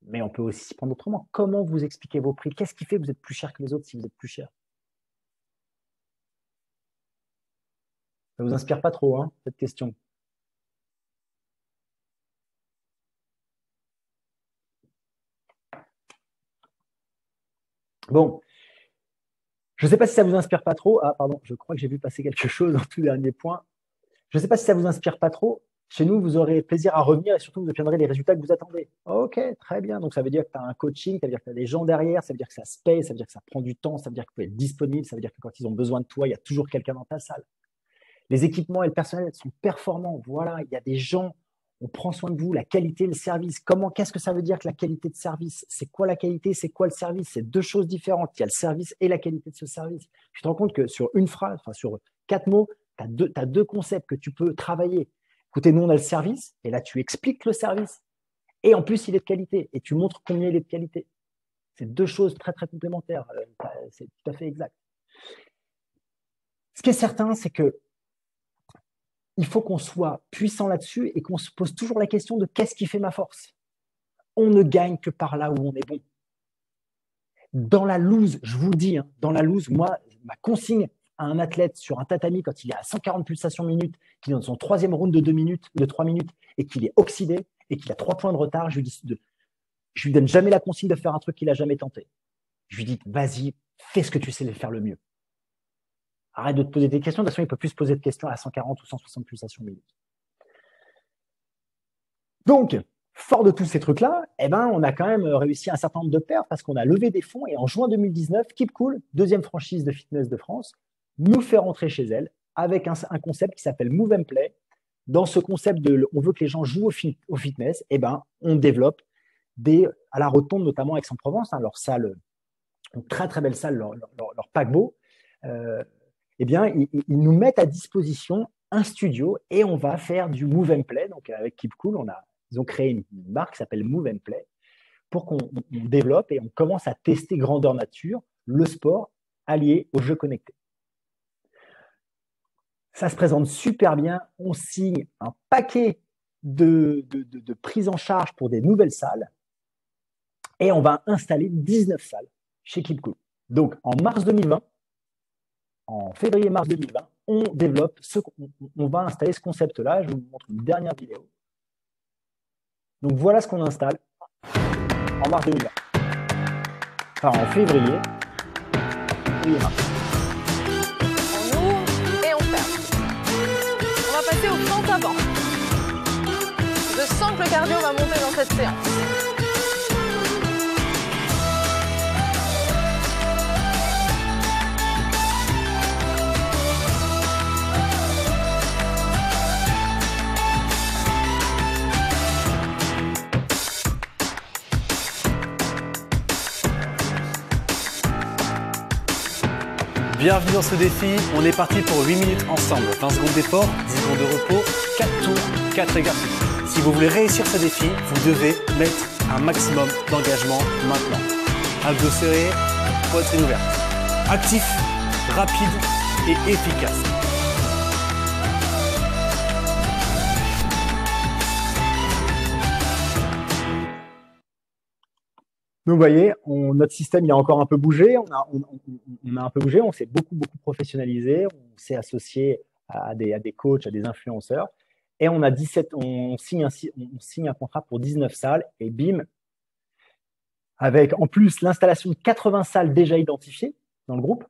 Mais on peut aussi s'y prendre autrement. Comment vous expliquez vos prix? Qu'est-ce qui fait que vous êtes plus cher que les autres si vous êtes plus cher? Ça ne vous inspire pas trop, cette question? Bon. Je ne sais pas si ça ne vous inspire pas trop. Ah, pardon, je crois que j'ai vu passer quelque chose en tout dernier point. Je ne sais pas si ça ne vous inspire pas trop. Chez nous, vous aurez plaisir à revenir et surtout, vous obtiendrez les résultats que vous attendez. OK, très bien. Donc, ça veut dire que tu as un coaching, ça veut dire que tu as des gens derrière, ça veut dire que ça se paye, ça veut dire que ça prend du temps, ça veut dire que tu peux être disponible, ça veut dire que quand ils ont besoin de toi, il y a toujours quelqu'un dans ta salle. Les équipements et le personnel sont performants. Voilà, il y a des gens, on prend soin de vous, la qualité, le service. Qu'est-ce que ça veut dire que la qualité de service? C'est quoi la qualité? C'est quoi le service? C'est 2 choses différentes. Il y a le service et la qualité de ce service. Tu te rends compte que sur une phrase, sur 4 mots, tu as 2 concepts que tu peux travailler. Écoutez, nous, on a le service, et là, tu expliques le service. Et en plus, il est de qualité, et tu montres combien il est de qualité. C'est deux choses très, très complémentaires. C'est tout à fait exact. Ce qui est certain, c'est que il faut qu'on soit puissant là-dessus et qu'on se pose toujours la question de qu'est-ce qui fait ma force. On ne gagne que par là où on est bon. Dans la loose, je vous le dis, dans la loose, moi, ma consigne à un athlète sur un tatami quand il est à 140 pulsations minutes, qu'il est dans son troisième round de 3 minutes et qu'il est oxydé et qu'il a 3 points de retard, je lui donne jamais la consigne de faire un truc qu'il n'a jamais tenté. Je lui dis, vas-y, fais ce que tu sais faire le mieux. Arrête de te poser des questions, de toute façon, il ne peut plus se poser de questions à 140 ou 160 pulsations minutes. Donc, fort de tous ces trucs-là, on a quand même réussi un certain nombre de perfs parce qu'on a levé des fonds et en juin 2019, Keep Cool, deuxième franchise de fitness de France, nous fait rentrer chez elle avec un concept qui s'appelle Move and Play. Dans ce concept on veut que les gens jouent au fitness, on développe à la Rotonde, notamment Aix-en-Provence, leur salle, une très très belle salle, leur paquebot. Ils nous mettent à disposition un studio et on va faire du Move and Play. Donc, avec Keep Cool, ils ont créé une marque qui s'appelle Move and Play pour qu'on développe et on commence à tester grandeur nature le sport allié aux jeux connectés. Ça se présente super bien. On signe un paquet de prise en charge pour des nouvelles salles et on va installer 19 salles chez Keep Cool. Donc, en février-mars 2020, on va installer ce concept-là. Je vous montre une dernière vidéo. Donc, voilà ce qu'on installe en mars 2020. Enfin, en février. Mars. On ouvre et on ferme. On va passer au plan avant. Je sens que le cardio va monter dans cette séance. Bienvenue dans ce défi, on est parti pour 8 minutes ensemble, 20 secondes d'effort, 10 secondes de repos, 4 tours, 4 exercices. Si vous voulez réussir ce défi, vous devez mettre un maximum d'engagement maintenant. Abdos serrés, poitrine ouverte. Actif, rapide et efficace. Donc, vous voyez, notre système il a encore un peu bougé. On a un peu bougé, on s'est beaucoup professionnalisé. On s'est associé à des coachs, à des influenceurs. Et on signe un contrat pour 19 salles. Et bim, avec en plus l'installation de 80 salles déjà identifiées dans le groupe.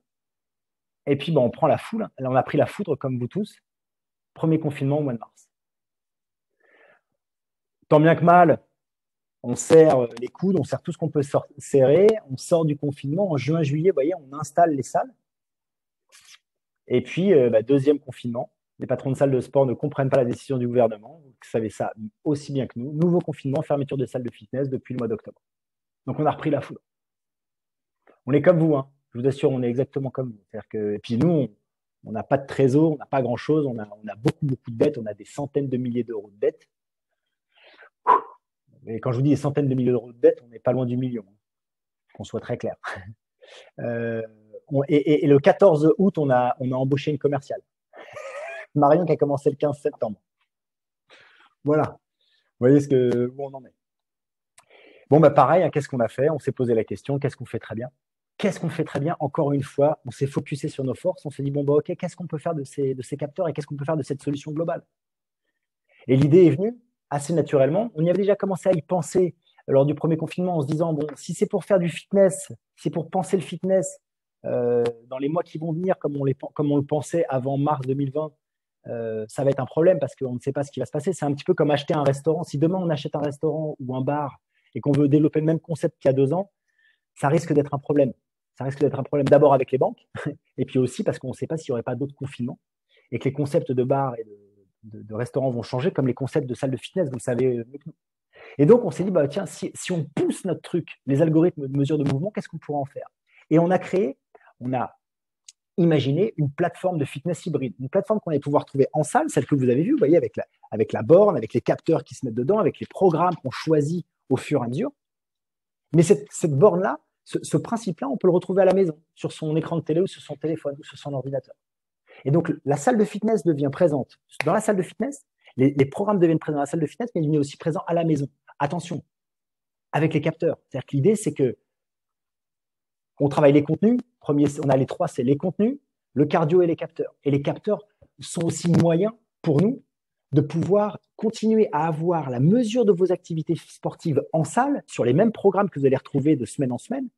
Et puis, on prend la foule. Là, on a pris la foudre comme vous tous. Premier confinement au mois de mars. Tant bien que mal, on serre les coudes, on serre tout ce qu'on peut serrer, on sort du confinement. En juin, juillet, vous voyez, on installe les salles. Et puis, deuxième confinement, les patrons de salles de sport ne comprennent pas la décision du gouvernement. Vous savez ça aussi bien que nous. Nouveau confinement, fermeture de salles de fitness depuis le mois d'octobre. Donc, on a repris la foudre. On est comme vous, hein. Je vous assure, on est exactement comme vous. Et puis nous, on n'a pas de trésor, on n'a pas grand-chose, on a beaucoup de dettes, on a des centaines de milliers d'euros de dettes. Et quand je vous dis des centaines de milliers d'euros de dettes, on n'est pas loin du million, qu'on soit très clair. Et le 14 août, on a embauché une commerciale. Marion qui a commencé le 15 septembre. Voilà. Vous voyez où on en est. Bon, pareil, hein, qu'est-ce qu'on a fait? On s'est posé la question, qu'est-ce qu'on fait très bien? Qu'est-ce qu'on fait très bien? Encore une fois, on s'est focusé sur nos forces. On s'est dit, ok, qu'est-ce qu'on peut faire de ces capteurs et qu'est-ce qu'on peut faire de cette solution globale? Et l'idée est venue assez naturellement. On y avait déjà commencé à y penser lors du premier confinement en se disant, si c'est pour faire du fitness, si c'est pour penser le fitness dans les mois qui vont venir, comme on le pensait avant mars 2020, ça va être un problème parce qu'on ne sait pas ce qui va se passer. C'est un petit peu comme acheter un restaurant. Si demain on achète un restaurant ou un bar et qu'on veut développer le même concept qu'il y a 2 ans, ça risque d'être un problème. Ça risque d'être un problème d'abord avec les banques et puis aussi parce qu'on ne sait pas s'il n'y aurait pas d'autres confinements et que les concepts de bars et de restaurants vont changer comme les concepts de salles de fitness, vous le savez mieux que nous. Et donc, on s'est dit, tiens, si on pousse notre truc, les algorithmes de mesure de mouvement, qu'est-ce qu'on pourrait en faire? Et on a imaginez une plateforme de fitness hybride, une plateforme qu'on allait pouvoir trouver en salle, celle que vous avez vue, vous voyez, avec la borne, avec les capteurs qui se mettent dedans, avec les programmes qu'on choisit au fur et à mesure. Mais cette borne-là, ce principe-là, on peut le retrouver à la maison, sur son écran de télé ou sur son téléphone ou sur son ordinateur. Et donc, la salle de fitness devient présente. Dans la salle de fitness, les programmes deviennent présents dans la salle de fitness, mais ils deviennent aussi présents à la maison. Attention, avec les capteurs. C'est-à-dire que l'idée, c'est que on travaille les contenus. On a les trois, c'est les contenus, le cardio et les capteurs. Et les capteurs sont aussi moyens pour nous de pouvoir continuer à avoir la mesure de vos activités sportives en salle sur les mêmes programmes que vous allez retrouver de semaine en semaine.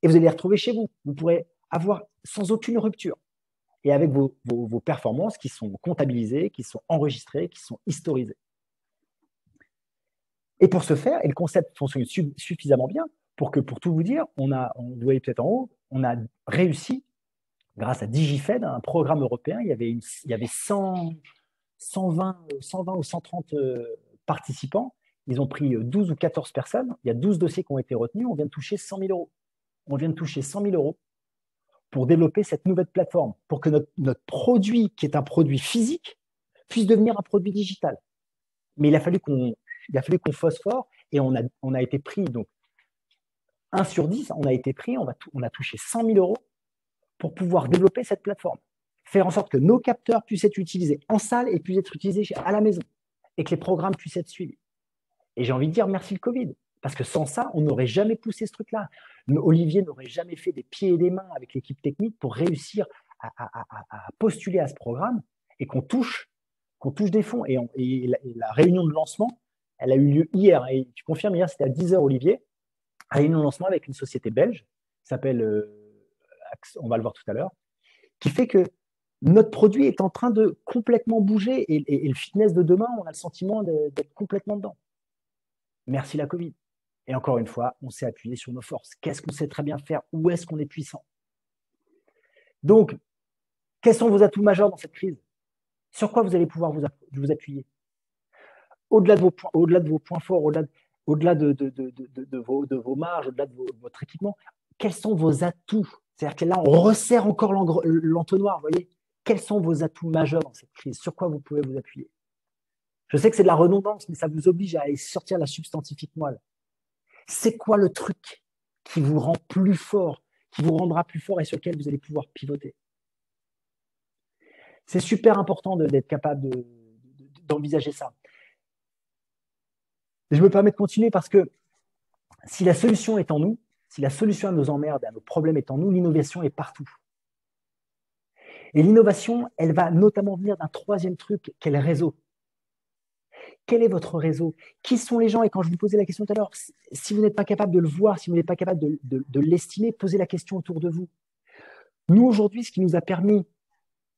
Et vous allez les retrouver chez vous. Vous pourrez avoir sans aucune rupture. Et avec vos performances qui sont comptabilisées, qui sont enregistrées, qui sont historisées. Et pour ce faire, et le concept fonctionne suffisamment bien pour que, pour tout vous dire, vous voyez peut-être en haut, on a réussi, grâce à DigiFed, un programme européen, il y avait 120 ou 130 participants. Ils ont pris 12 ou 14 personnes. Il y a 12 dossiers qui ont été retenus. On vient de toucher 100 000 euros. On vient de toucher 100 000 euros pour développer cette nouvelle plateforme, pour que notre produit, qui est un produit physique, puisse devenir un produit digital. Mais il a fallu qu'on phosphore et on a été pris, donc 1 sur 10, on a été pris, on a touché 100 000 euros pour pouvoir développer cette plateforme. Faire en sorte que nos capteurs puissent être utilisés en salle et puissent être utilisés à la maison et que les programmes puissent être suivis. Et j'ai envie de dire merci le Covid, parce que sans ça, on n'aurait jamais poussé ce truc-là. Olivier n'aurait jamais fait des pieds et des mains avec l'équipe technique pour réussir à postuler à ce programme et qu'on touche des fonds. Et la réunion de lancement, elle a eu lieu hier. Et tu confirmes, hier, c'était à 10h, Olivier. Réunion de lancement avec une société belge qui s'appelle, on va le voir tout à l'heure, qui fait que notre produit est en train de complètement bouger et le fitness de demain, on a le sentiment d'être complètement dedans. Merci la Covid. Et encore une fois, on s'est appuyé sur nos forces. Qu'est-ce qu'on sait très bien faire? Où est-ce qu'on est puissant? Donc, quels sont vos atouts majeurs dans cette crise? Sur quoi vous allez pouvoir vous appuyer? Au-delà de vos points forts, au-delà de vos marges, au-delà de votre équipement, quels sont vos atouts? C'est-à-dire que là, on resserre encore l'entonnoir, vous voyez? Quels sont vos atouts majeurs dans cette crise? Sur quoi vous pouvez vous appuyer? Je sais que c'est de la redondance, mais ça vous oblige à aller sortir la substantifique moelle. C'est quoi le truc qui vous rend plus fort, qui vous rendra plus fort et sur lequel vous allez pouvoir pivoter? C'est super important d'être capable d'envisager ça. Et je me permets de continuer parce que si la solution est en nous, si la solution à nos emmerdes, à nos problèmes est en nous, l'innovation est partout. Et l'innovation, elle va notamment venir d'un troisième truc, qu'est le réseau. Quel est votre réseau? Qui sont les gens? Et quand je vous posais la question tout à l'heure, si vous n'êtes pas capable de le voir, si vous n'êtes pas capable de l'estimer, posez la question autour de vous. Nous, aujourd'hui, ce qui nous a permis,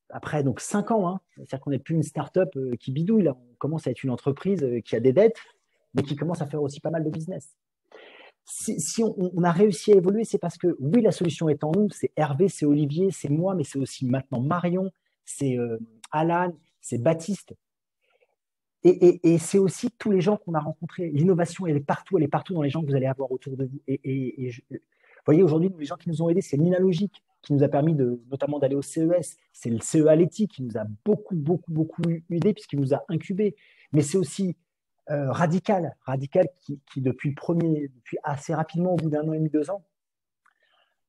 après donc 5 ans, c'est-à-dire qu'on n'est plus une start-up qui bidouille, là, on commence à être une entreprise qui a des dettes, mais qui commence à faire aussi pas mal de business. Si on a réussi à évoluer, c'est parce que, oui, la solution est en nous, c'est Hervé, c'est Olivier, c'est moi, mais c'est aussi maintenant Marion, c'est Alan, c'est Baptiste. Et c'est aussi tous les gens qu'on a rencontrés. L'innovation, elle est partout dans les gens que vous allez avoir autour de vous. Vous voyez, aujourd'hui, les gens qui nous ont aidés, c'est Minalogic, qui nous a permis notamment d'aller au CES. C'est le CE Aleti qui nous a beaucoup aidés puisqu'il nous a incubés. Mais c'est aussi Radical qui depuis assez rapidement, au bout d'1 an et demi, 2 ans,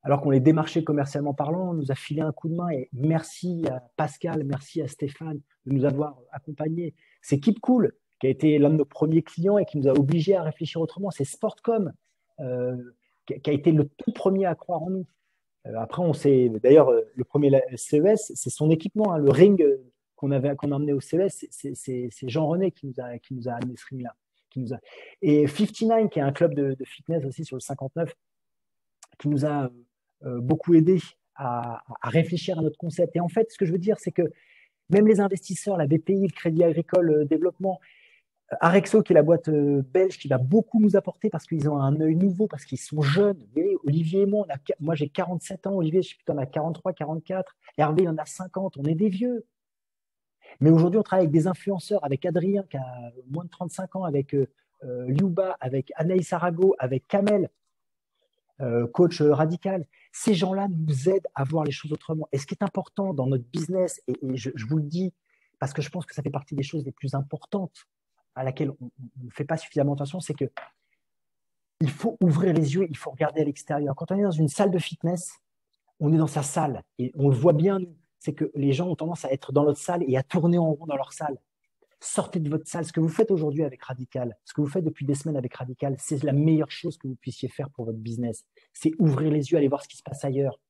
alors qu'on les démarchait commercialement parlant, nous a filé un coup de main. Et merci à Pascal, merci à Stéphane de nous avoir accompagnés. C'est Keep Cool, qui a été l'un de nos premiers clients et qui nous a obligés à réfléchir autrement. C'est Sportcom, qui a été le tout premier à croire en nous. Après, d'ailleurs, le premier CES, c'est son équipement, le ring qu'on a emmené au CES, c'est Jean-René qui nous a amené ce ring-là. Et 59, qui est un club de fitness aussi sur le 59, qui nous a beaucoup aidé à réfléchir à notre concept. Et en fait, ce que je veux dire, c'est que même les investisseurs, la BPI, le Crédit Agricole Développement, Arexo, qui est la boîte belge, qui va beaucoup nous apporter parce qu'ils ont un œil nouveau, parce qu'ils sont jeunes. Vous voyez, Olivier et moi, j'ai 47 ans, Olivier, je sais plus, t'en as 43, 44, Hervé, il en a 50, on est des vieux. Mais aujourd'hui, on travaille avec des influenceurs, avec Adrien, qui a moins de 35 ans, avec Liuba, avec Anaïs Arago, avec Kamel, coach radical. Ces gens-là nous aident à voir les choses autrement. Et ce qui est important dans notre business, et je vous le dis parce que je pense que ça fait partie des choses les plus importantes à laquelle on ne fait pas suffisamment attention, c'est que il faut ouvrir les yeux, il faut regarder à l'extérieur. Quand on est dans une salle de fitness, on est dans sa salle et on le voit bien, nous. C'est que les gens ont tendance à être dans notre salle et à tourner en rond dans leur salle. Sortez de votre salle. Ce que vous faites aujourd'hui avec Radical, ce que vous faites depuis des semaines avec Radical, c'est la meilleure chose que vous puissiez faire pour votre business. C'est ouvrir les yeux, aller voir ce qui se passe ailleurs.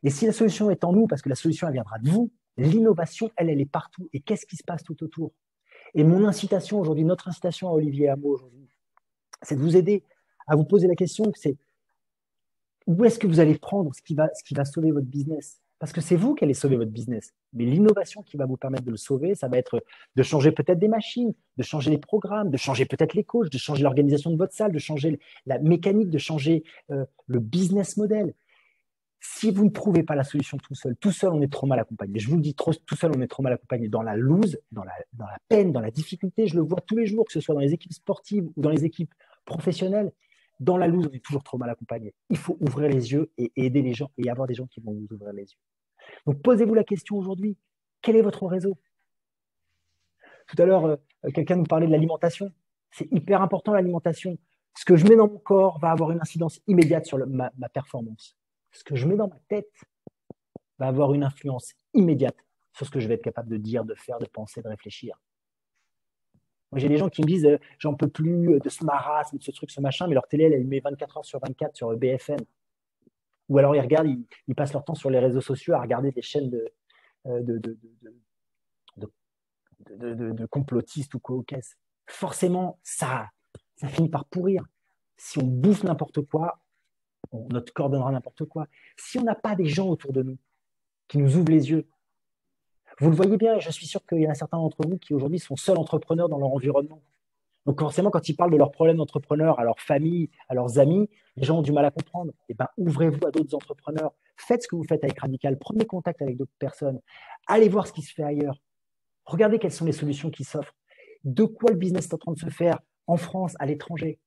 Et si la solution est en nous, parce que la solution, elle viendra de vous, l'innovation, elle est partout. Et qu'est-ce qui se passe tout autour? Et mon incitation aujourd'hui, notre incitation à Olivier Hameau aujourd'hui, c'est de vous aider à vous poser la question, c'est où est-ce que vous allez prendre ce qui va sauver votre business? Parce que c'est vous qui allez sauver votre business. Mais l'innovation qui va vous permettre de le sauver, ça va être de changer peut-être des machines, de changer les programmes, de changer peut-être les coachs, de changer l'organisation de votre salle, de changer la mécanique, de changer le business model. Si vous ne trouvez pas la solution tout seul, on est trop mal accompagné. Je vous le dis, tout seul, on est trop mal accompagné. Dans la lose, dans la peine, dans la difficulté, je le vois tous les jours, que ce soit dans les équipes sportives ou dans les équipes professionnelles. Dans la lose, on est toujours trop mal accompagné. Il faut ouvrir les yeux et aider les gens et avoir des gens qui vont vous ouvrir les yeux. Donc, posez-vous la question aujourd'hui, quel est votre réseau? Tout à l'heure, quelqu'un nous parlait de l'alimentation. C'est hyper important, l'alimentation. Ce que je mets dans mon corps va avoir une incidence immédiate sur ma performance. Ce que je mets dans ma tête va avoir une influence immédiate sur ce que je vais être capable de dire, de faire, de penser, de réfléchir. Moi, j'ai des gens qui me disent j'en peux plus de ce marasme, de ce truc, ce machin, mais leur télé, elle met 24 heures sur 24 sur BFM. Ou alors ils regardent, ils passent leur temps sur les réseaux sociaux à regarder des chaînes de complotistes ou quoi. Forcément, ça finit par pourrir. Si on bouffe n'importe quoi, notre corps donnera n'importe quoi. Si on n'a pas des gens autour de nous qui nous ouvrent les yeux, vous le voyez bien, et je suis sûr qu'il y en a certains d'entre vous qui aujourd'hui sont seuls entrepreneurs dans leur environnement. Donc forcément, quand ils parlent de leurs problèmes d'entrepreneurs à leur famille, à leurs amis, les gens ont du mal à comprendre. Eh bien, ouvrez-vous à d'autres entrepreneurs. Faites ce que vous faites avec Radical. Prenez contact avec d'autres personnes. Allez voir ce qui se fait ailleurs. Regardez quelles sont les solutions qui s'offrent. De quoi le business est en train de se faire en France, à l'étranger?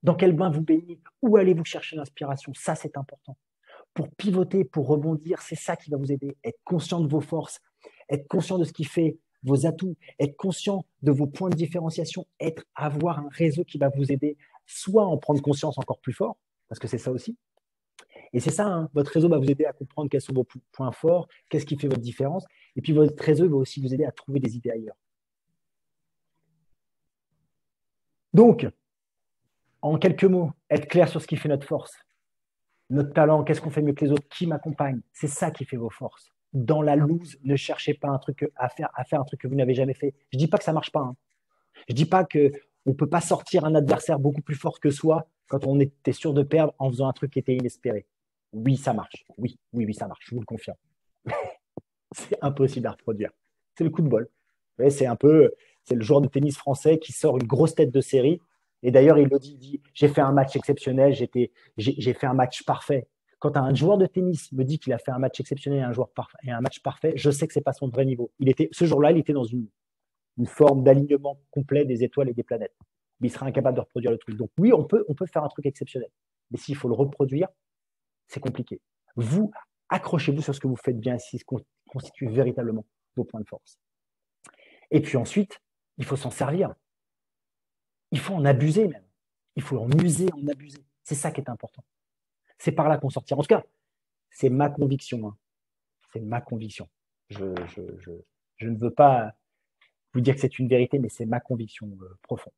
Dans quel bain vous baignez? Où allez-vous chercher l'inspiration? Ça, c'est important. Pour pivoter, pour rebondir, c'est ça qui va vous aider. Être conscient de vos forces, être conscient de ce qui fait vos atouts, être conscient de vos points de différenciation, avoir un réseau qui va vous aider, soit à en prendre conscience encore plus fort, parce que c'est ça aussi. Et c'est ça, hein, votre réseau va vous aider à comprendre quels sont vos points forts, qu'est-ce qui fait votre différence. Et puis votre réseau va aussi vous aider à trouver des idées ailleurs. Donc, en quelques mots, être clair sur ce qui fait notre force, notre talent, qu'est-ce qu'on fait mieux que les autres, qui m'accompagne, c'est ça qui fait vos forces. Dans la loose, ne cherchez pas à faire un truc que vous n'avez jamais fait. Je ne dis pas que ça ne marche pas. Hein. Je ne dis pas qu'on ne peut pas sortir un adversaire beaucoup plus fort que soi quand on était sûr de perdre en faisant un truc qui était inespéré. Oui, ça marche. Oui, ça marche, je vous le confirme. C'est impossible à reproduire. C'est le coup de bol. Ouais, c'est le joueur de tennis français qui sort une grosse tête de série. Et d'ailleurs, il le dit, j'ai fait un match exceptionnel, j'ai fait un match parfait. Quand un joueur de tennis me dit qu'il a fait un match exceptionnel et un match parfait, je sais que ce n'est pas son vrai niveau. Ce jour-là, il était dans une forme d'alignement complet des étoiles et des planètes. Mais il sera incapable de reproduire le truc. Donc oui, on peut faire un truc exceptionnel. Mais s'il faut le reproduire, c'est compliqué. Vous, accrochez-vous sur ce que vous faites bien et ce qui constitue véritablement vos points de force. Et puis ensuite, il faut s'en servir. Il faut en abuser même. Il faut en user, en abuser. C'est ça qui est important. C'est par là qu'on sortira. En tout cas, c'est ma conviction. Hein. C'est ma conviction. Je ne veux pas vous dire que c'est une vérité, mais c'est ma conviction profonde.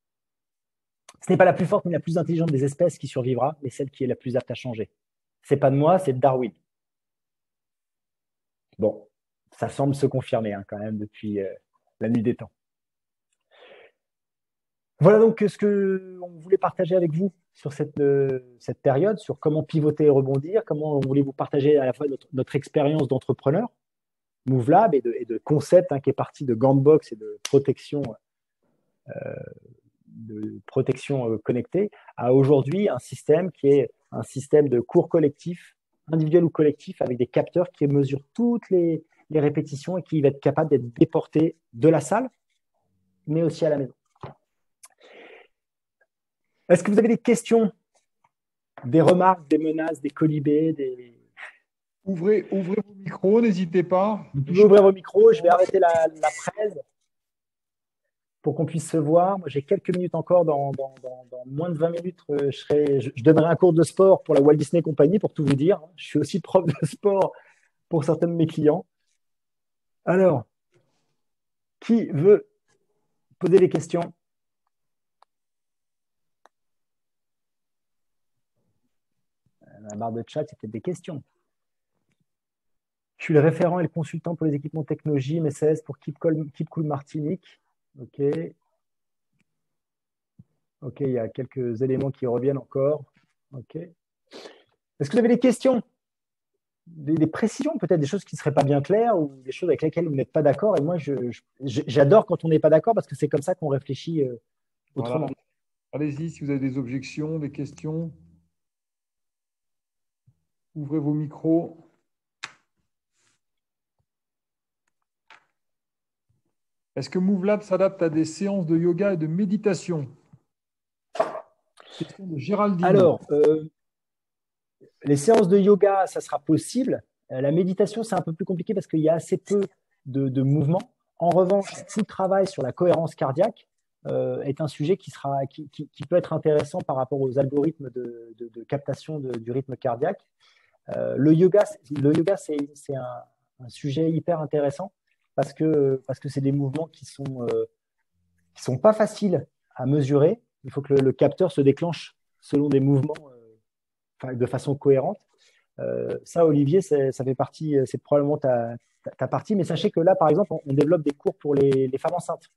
Ce n'est pas la plus forte ni la plus intelligente des espèces qui survivra, mais celle qui est la plus apte à changer. Ce n'est pas de moi, c'est de Darwin. Bon, ça semble se confirmer hein, quand même depuis la nuit des temps. Voilà donc ce qu'on voulait partager avec vous sur cette période, sur comment pivoter et rebondir, comment on voulait vous partager à la fois notre expérience d'entrepreneur, MoveLab et de concept hein, qui est parti de gants de boxe et de protection connectée, à aujourd'hui un système qui est un système de cours collectif, individuel ou collectif, avec des capteurs qui mesurent toutes les répétitions et qui va être capable d'être déporté de la salle, mais aussi à la maison. Est-ce que vous avez des questions des remarques, des menaces, des colibés, Ouvrez vos micros, n'hésitez pas. Vous pouvez ouvrir vos micros, je vais arrêter la presse pour qu'on puisse se voir. Moi, j'ai quelques minutes encore. Dans moins de 20 minutes, je donnerai un cours de sport pour la Walt Disney Company, pour tout vous dire. Je suis aussi prof de sport pour certains de mes clients. Alors, qui veut poser des questions? La barre de chat, c'était des questions. Je suis le référent et le consultant pour les équipements technologie MSS pour Keep Cool Martinique. OK. OK, il y a quelques éléments qui reviennent encore. OK. Est-ce que vous avez des questions? Des précisions, peut-être des choses qui ne seraient pas bien claires ou des choses avec lesquelles vous n'êtes pas d'accord? Et moi, j'adore quand on n'est pas d'accord parce que c'est comme ça qu'on réfléchit autrement. Voilà. Allez-y, si vous avez des objections, des questions. Ouvrez vos micros. Est-ce que MoveLab s'adapte à des séances de yoga et de méditation? Question de Géraldine. Alors, les séances de yoga, ça sera possible. La méditation, c'est un peu plus compliqué parce qu'il y a assez peu de mouvements. En revanche, tout le travail sur la cohérence cardiaque est un sujet qui peut être intéressant par rapport aux algorithmes de captation du rythme cardiaque. Le yoga, c'est un sujet hyper intéressant parce que c'est des mouvements qui sont pas faciles à mesurer. Il faut que le capteur se déclenche selon des mouvements de façon cohérente. Ça, Olivier, ça fait partie, c'est probablement ta partie. Mais sachez que là, par exemple, on développe des cours pour les femmes enceintes.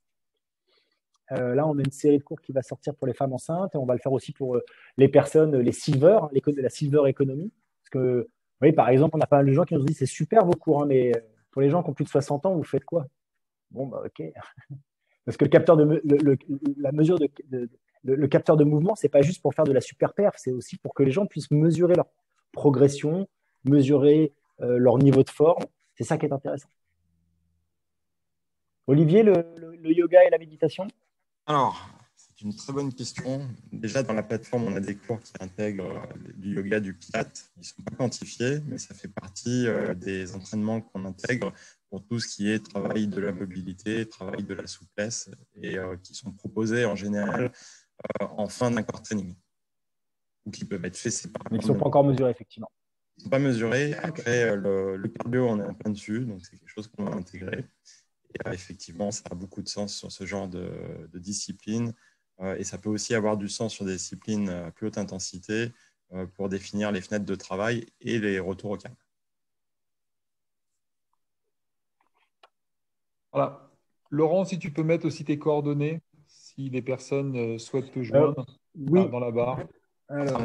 Là, on a une série de cours qui va sortir pour les femmes enceintes et on va le faire aussi pour les personnes, les silver, la silver economy. Parce que, vous voyez, par exemple, on a pas mal de gens qui nous disent c'est super vos cours, hein, mais pour les gens qui ont plus de 60 ans, vous faites quoi? Bon, bah, OK. Parce que le capteur le capteur de mouvement, c'est pas juste pour faire de la super perf, c'est aussi pour que les gens puissent mesurer leur progression, mesurer leur niveau de forme. C'est ça qui est intéressant. Olivier, le yoga et la méditation? Alors, c'est une très bonne question. Déjà, dans la plateforme, on a des cours qui intègrent du yoga, du pilates. Ils ne sont pas quantifiés, mais ça fait partie des entraînements qu'on intègre pour tout ce qui est travail de la mobilité, travail de la souplesse, et qui sont proposés en général en fin d'un core training, ou qui peuvent être faits séparément. Mais qui ne sont pas encore mesurés, effectivement. Ils ne sont pas mesurés. Après, le cardio, on est en plein dessus, donc c'est quelque chose qu'on va intégrer. Et effectivement, ça a beaucoup de sens sur ce genre de discipline. Et ça peut aussi avoir du sens sur des disciplines à plus haute intensité pour définir les fenêtres de travail et les retours au calme. Voilà. Laurent, si tu peux mettre aussi tes coordonnées, si les personnes souhaitent te joindre oui. Dans la barre. Alors,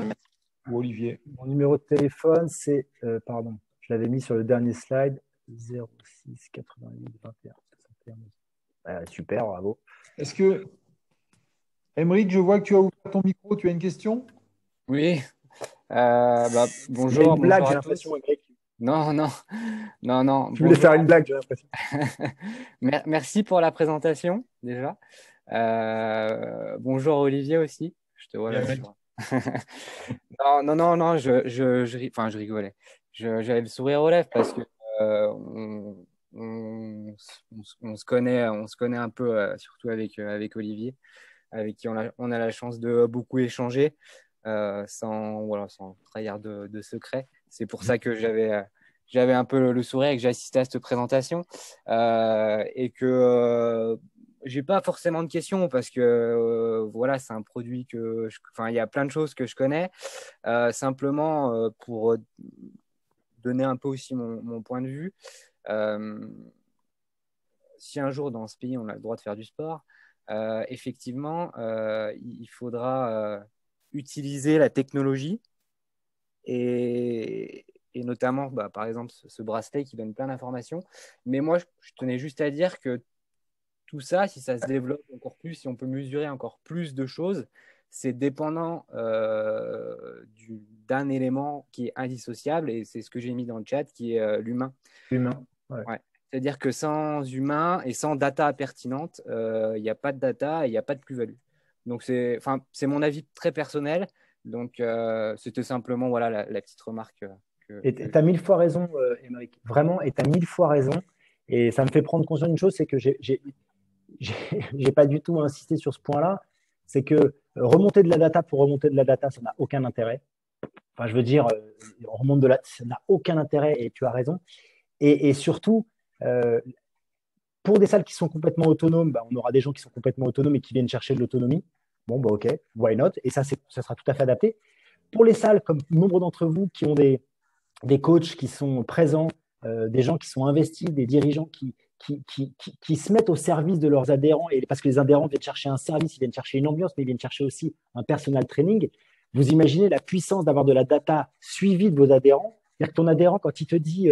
ou Olivier. Mon numéro de téléphone, c'est, pardon, je l'avais mis sur le dernier slide, 06 88 21 61. Super, bravo. Est-ce que, Aymeric, je vois que tu as ouvert ton micro, tu as une question? Oui. Bonjour. Il y a une blague, bonjour j'ai l'impression, Aymeric. Non. Tu voulais faire une blague, j'ai l'impression. Merci pour la présentation, déjà. Bonjour Olivier aussi. Je te vois là. Non, je rigolais. J'avais le sourire aux lèvres parce que on se connaît un peu, surtout avec Olivier, avec qui on a la chance de beaucoup échanger sans trahir de secret. C'est pour ça que j'avais un peu le sourire et que j'ai assisté à cette présentation et que j'ai pas forcément de questions parce que c'est un produit il y a plein de choses que je connais. Simplement pour donner un peu aussi mon point de vue. Si un jour dans ce pays on a le droit de faire du sport, effectivement, il faudra utiliser la technologie et notamment, par exemple, ce bracelet qui donne plein d'informations. Mais moi, je tenais juste à dire que tout ça, si ça se développe encore plus, si on peut mesurer encore plus de choses, c'est dépendant d'un élément qui est indissociable, et c'est ce que j'ai mis dans le chat, qui est l'humain. L'humain, ouais. C'est-à-dire que sans humain et sans data pertinente, il n'y a pas de data et il n'y a pas de plus-value. Donc, c'est mon avis très personnel. Donc, c'était simplement voilà, la petite remarque. Et tu as mille fois raison, Émeric. Vraiment, et tu as mille fois raison. Et ça me fait prendre conscience d'une chose, c'est que j'ai pas du tout insisté sur ce point-là. C'est que remonter de la data pour remonter de la data, ça n'a aucun intérêt. Enfin, je veux dire, on remonte de la, ça n'a aucun intérêt et tu as raison. Et surtout, pour des salles qui sont complètement autonomes, on aura des gens qui sont complètement autonomes et qui viennent chercher de l'autonomie. Bon, ok, why not? Et ça sera tout à fait adapté. Pour les salles, comme nombre d'entre vous qui ont des coachs qui sont présents, des gens qui sont investis, des dirigeants qui se mettent au service de leurs adhérents, et parce que les adhérents viennent chercher un service, ils viennent chercher une ambiance, mais ils viennent chercher aussi un personal training. Vous imaginez la puissance d'avoir de la data suivie de vos adhérents. C'est-à-dire que ton adhérent, quand il te dit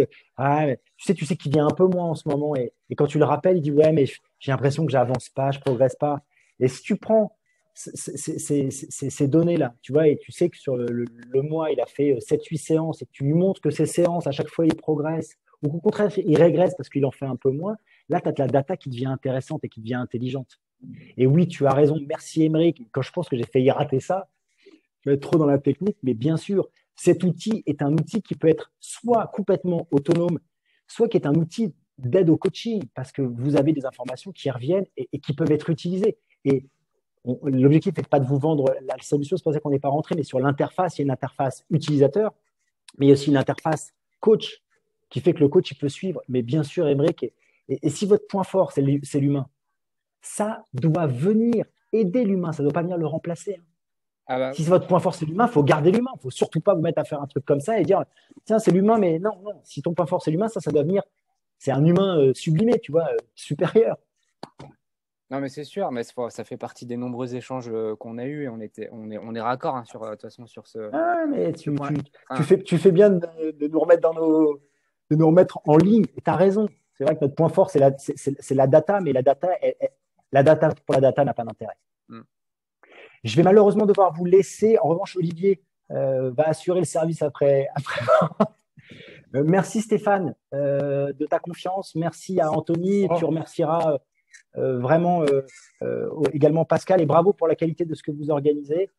tu sais qu'il vient un peu moins en ce moment, et quand tu le rappelles, il dit ouais, mais j'ai l'impression que j'avance pas, je progresse pas. Et si tu prends ces données-là, tu vois, et tu sais que sur le mois, il a fait 7-8 séances, et que tu lui montres que ces séances, à chaque fois, il progresse, ou qu'au contraire, il régresse parce qu'il en fait un peu moins, là, tu as de la data qui devient intéressante et qui devient intelligente. Et oui, tu as raison. Merci, Émeric. Quand je pense que j'ai failli rater ça, je vais être trop dans la technique, mais bien sûr, cet outil est un outil qui peut être soit complètement autonome, soit qui est un outil d'aide au coaching, parce que vous avez des informations qui reviennent et qui peuvent être utilisées. Et l'objectif n'est pas de vous vendre la solution, c'est pour ça qu'on n'est pas rentré, mais sur l'interface, il y a une interface utilisateur, mais il y a aussi une interface coach qui fait que le coach il peut suivre. Mais bien sûr, Émeric, et si votre point fort, c'est l'humain, ça doit venir aider l'humain, ça ne doit pas venir le remplacer. Ah bah, si votre point fort, c'est l'humain, il faut garder l'humain. Il ne faut surtout pas vous mettre à faire un truc comme ça et dire tiens, c'est l'humain, mais non. Si ton point fort, c'est l'humain, ça doit venir. C'est un humain sublimé, tu vois, supérieur. Non, mais c'est sûr, mais ça fait partie des nombreux échanges qu'on a eus et on est raccord sur, de toute façon sur ce. Ah, mais tu fais bien de nous remettre de nous remettre en ligne. Et tu as raison. C'est vrai que notre point fort, c'est la data, mais la data pour la data n'a pas d'intérêt. Je vais malheureusement devoir vous laisser. En revanche, Olivier va assurer le service après. Merci Stéphane de ta confiance. Merci à Anthony. Tu remercieras vraiment également Pascal. Et bravo pour la qualité de ce que vous organisez.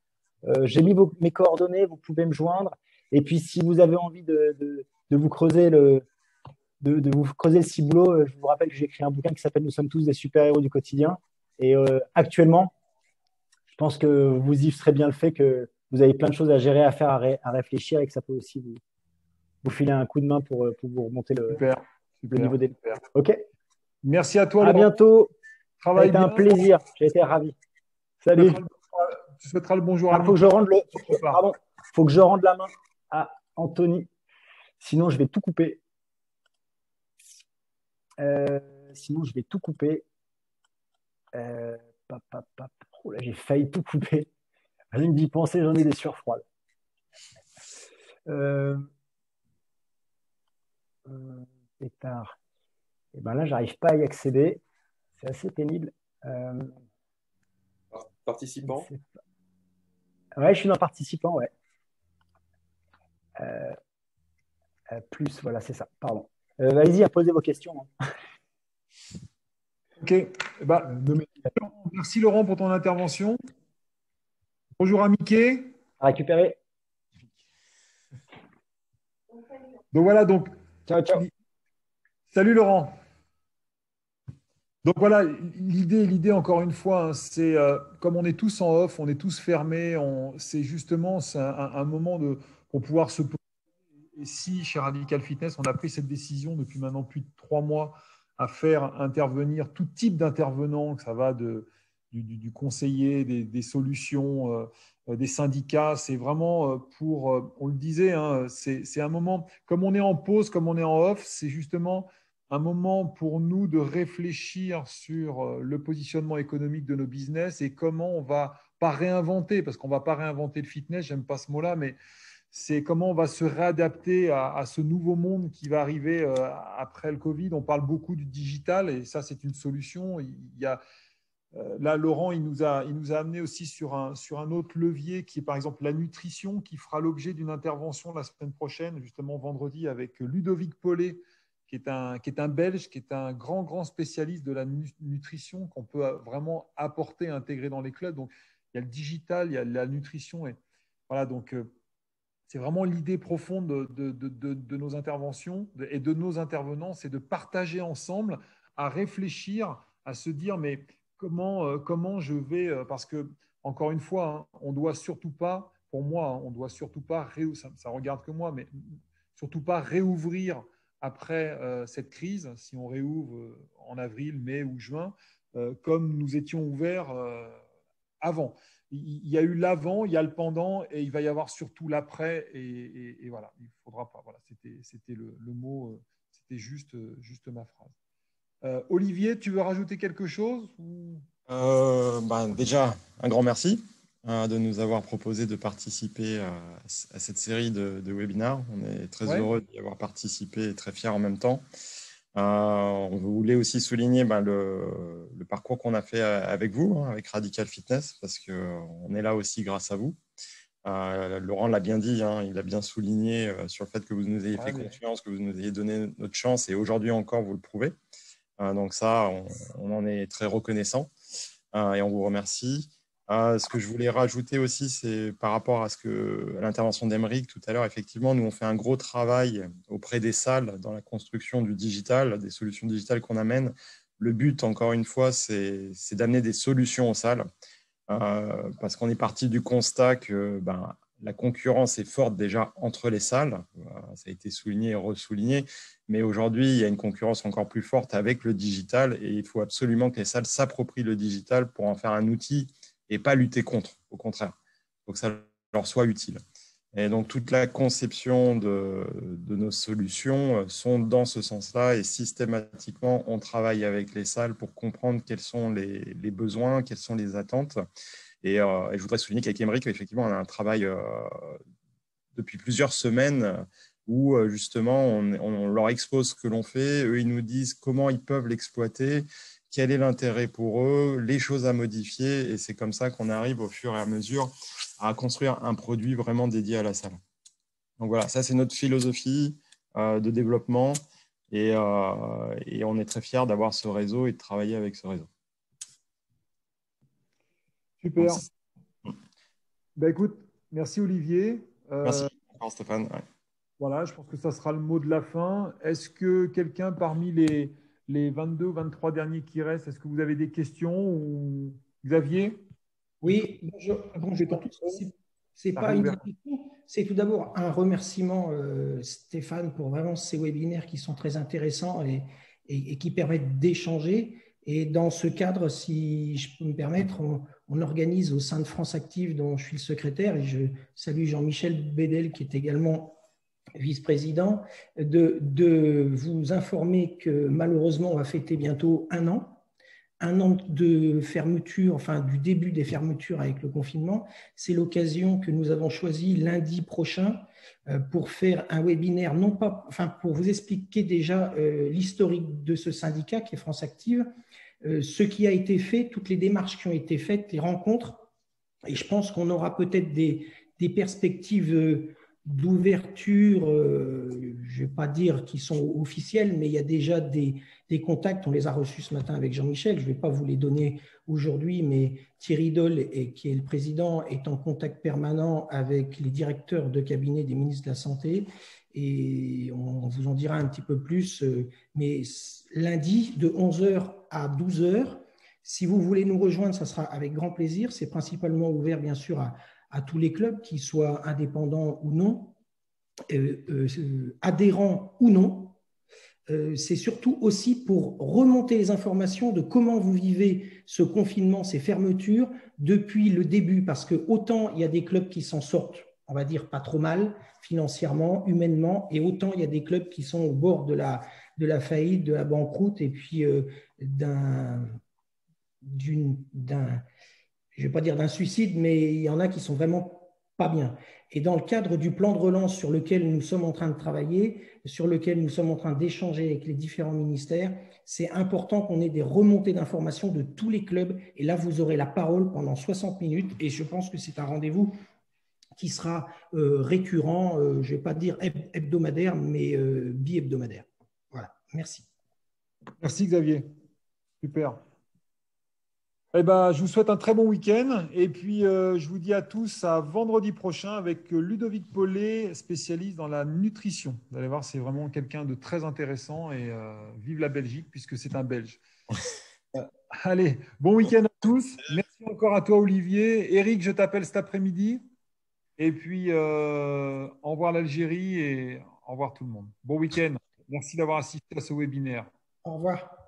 J'ai mis mes coordonnées. Vous pouvez me joindre. Et puis, si vous avez envie de vous creuser le ciboulot, je vous rappelle que j'ai écrit un bouquin qui s'appelle Nous sommes tous des super-héros du quotidien. Et actuellement, je pense que vous illustrez bien le fait que vous avez plein de choses à gérer, à faire, à réfléchir et que ça peut aussi vous filer un coup de main pour vous remonter le niveau des. OK. Merci à toi. À bientôt. Ça a été un plaisir. J'ai été ravi. Salut. Tu souhaiteras le bonjour à faut que je rende faut que je rende la main à Anthony. Sinon, je vais tout couper. Oh là, j'ai failli tout couper. Rien que d'y penser, j'en ai des sueurs froides. Pétard. Et ben là, j'arrive pas à y accéder. C'est assez pénible. Participant. Ouais, je suis dans participant, ouais. Plus, voilà, c'est ça. Pardon. Allez-y, posez vos questions. Ok. Merci Laurent pour ton intervention. Bonjour à Mickey. À récupérer. Donc voilà, ciao. Salut Laurent. Donc voilà, l'idée encore une fois, c'est comme on est tous en off, on est tous fermés, c'est justement un moment pour pouvoir se poser. Et si chez Radical Fitness, on a pris cette décision depuis maintenant plus de 3 mois à faire intervenir tout type d'intervenants, que ça va du conseiller, des solutions, des syndicats, c'est vraiment pour, on le disait, c'est un moment, comme on est en pause, comme on est en off, c'est justement un moment pour nous de réfléchir sur le positionnement économique de nos business et comment on va pas réinventer, parce qu'on ne va pas réinventer le fitness, j'aime pas ce mot-là, mais c'est comment on va se réadapter à ce nouveau monde qui va arriver après le Covid. On parle beaucoup du digital et ça, c'est une solution. Là, Laurent, il nous a amené aussi sur un autre levier qui est par exemple la nutrition, qui fera l'objet d'une intervention la semaine prochaine, justement vendredi, avec Ludovic Paulet, qui est un Belge, qui est un grand spécialiste de la nutrition qu'on peut vraiment apporter, intégrer dans les clubs. Donc, il y a le digital, il y a la nutrition. voilà, donc c'est vraiment l'idée profonde de nos interventions et de nos intervenants, c'est de partager ensemble, à réfléchir, à se dire, mais comment je vais, parce que, encore une fois, hein, on doit surtout pas, pour moi, hein, on doit surtout pas, ça regarde que moi, mais surtout pas réouvrir après cette crise, si on réouvre en avril, mai ou juin, comme nous étions ouverts avant. Il y a eu l'avant, il y a le pendant, et il va y avoir surtout l'après. Et voilà, il faudra pas. Voilà, c'était le mot, c'était juste ma phrase. Olivier, tu veux rajouter quelque chose ou... Déjà, un grand merci de nous avoir proposé de participer à cette série de webinaires. On est très heureux d'y avoir participé et très fiers en même temps. On voulait aussi souligner le parcours qu'on a fait avec vous, hein, avec Radical Fitness, parce qu'on est là aussi grâce à vous. Laurent l'a bien dit, hein, il a bien souligné sur le fait que vous nous ayez fait confiance, que vous nous ayez donné notre chance, et aujourd'hui encore, vous le prouvez. Donc ça, on en est très reconnaissant et on vous remercie. Ce que je voulais rajouter aussi, c'est par rapport à l'intervention d'Aymeric tout à l'heure. Effectivement, nous, on fait un gros travail auprès des salles dans la construction du digital, des solutions digitales qu'on amène. Le but, encore une fois, c'est d'amener des solutions aux salles parce qu'on est parti du constat que la concurrence est forte déjà entre les salles. Ça a été souligné et ressouligné. Mais aujourd'hui, il y a une concurrence encore plus forte avec le digital et il faut absolument que les salles s'approprient le digital pour en faire un outil et pas lutter contre, au contraire. Il faut que ça leur soit utile. Et donc, toute la conception de nos solutions sont dans ce sens-là et systématiquement, on travaille avec les salles pour comprendre quels sont les besoins, quelles sont les attentes. Et je voudrais souligner qu'avec Aymeric, effectivement, on a un travail depuis plusieurs semaines où justement, on leur expose ce que l'on fait. Eux, ils nous disent comment ils peuvent l'exploiter, quel est l'intérêt pour eux, les choses à modifier. Et c'est comme ça qu'on arrive au fur et à mesure à construire un produit vraiment dédié à la salle. Donc voilà, ça, c'est notre philosophie de développement. Et on est très fiers d'avoir ce réseau et de travailler avec ce réseau. Super. Écoute, merci Olivier. Merci encore Stéphane. Ouais. Voilà, je pense que ça sera le mot de la fin. Est-ce que quelqu'un parmi les 22 ou 23 derniers qui restent, est-ce que vous avez des questions ou... Xavier? Oui, bonjour. C'est pas une question, c'est tout d'abord un remerciement, Stéphane, pour vraiment ces webinaires qui sont très intéressants et qui permettent d'échanger. Et dans ce cadre, si je peux me permettre, on organise au sein de France Active, dont je suis le secrétaire, et je salue Jean-Michel Bédel, qui est également vice-président, de vous informer que malheureusement, on va fêter bientôt un an de fermeture, enfin du début des fermetures avec le confinement. C'est l'occasion que nous avons choisi lundi prochain pour faire un webinaire, non pas, enfin pour vous expliquer déjà l'historique de ce syndicat qui est France Active, ce qui a été fait, toutes les démarches qui ont été faites, les rencontres, et je pense qu'on aura peut-être des perspectives d'ouverture, je ne vais pas dire qu'ils sont officiels, mais il y a déjà des contacts. On les a reçus ce matin avec Jean-Michel. Je ne vais pas vous les donner aujourd'hui, mais Thierry Doll, qui est le président, est en contact permanent avec les directeurs de cabinet des ministres de la Santé. Et on vous en dira un petit peu plus. Mais lundi, de 11h à 12h, si vous voulez nous rejoindre, ça sera avec grand plaisir. C'est principalement ouvert, bien sûr, à tous les clubs, qu'ils soient indépendants ou non, adhérents ou non. C'est surtout aussi pour remonter les informations de comment vous vivez ce confinement, ces fermetures, depuis le début. Parce que autant il y a des clubs qui s'en sortent, on va dire, pas trop mal, financièrement, humainement, et autant il y a des clubs qui sont au bord de la faillite, de la banqueroute, et puis je ne vais pas dire d'un suicide, mais il y en a qui sont vraiment pas bien. Et dans le cadre du plan de relance sur lequel nous sommes en train de travailler, sur lequel nous sommes en train d'échanger avec les différents ministères, c'est important qu'on ait des remontées d'informations de tous les clubs. Et là, vous aurez la parole pendant 60 minutes. Et je pense que c'est un rendez-vous qui sera récurrent, je ne vais pas dire hebdomadaire, mais bi-hebdomadaire. Voilà, merci. Merci Xavier. Super. Eh ben, je vous souhaite un très bon week-end. Et puis, je vous dis à tous à vendredi prochain avec Ludovic Paulet, spécialiste dans la nutrition. Vous allez voir, c'est vraiment quelqu'un de très intéressant. Et vive la Belgique, puisque c'est un Belge. Allez, bon week-end à tous. Merci encore à toi, Olivier. Eric, je t'appelle cet après-midi. Et puis, au revoir l'Algérie et au revoir tout le monde. Bon week-end. Merci d'avoir assisté à ce webinaire. Au revoir.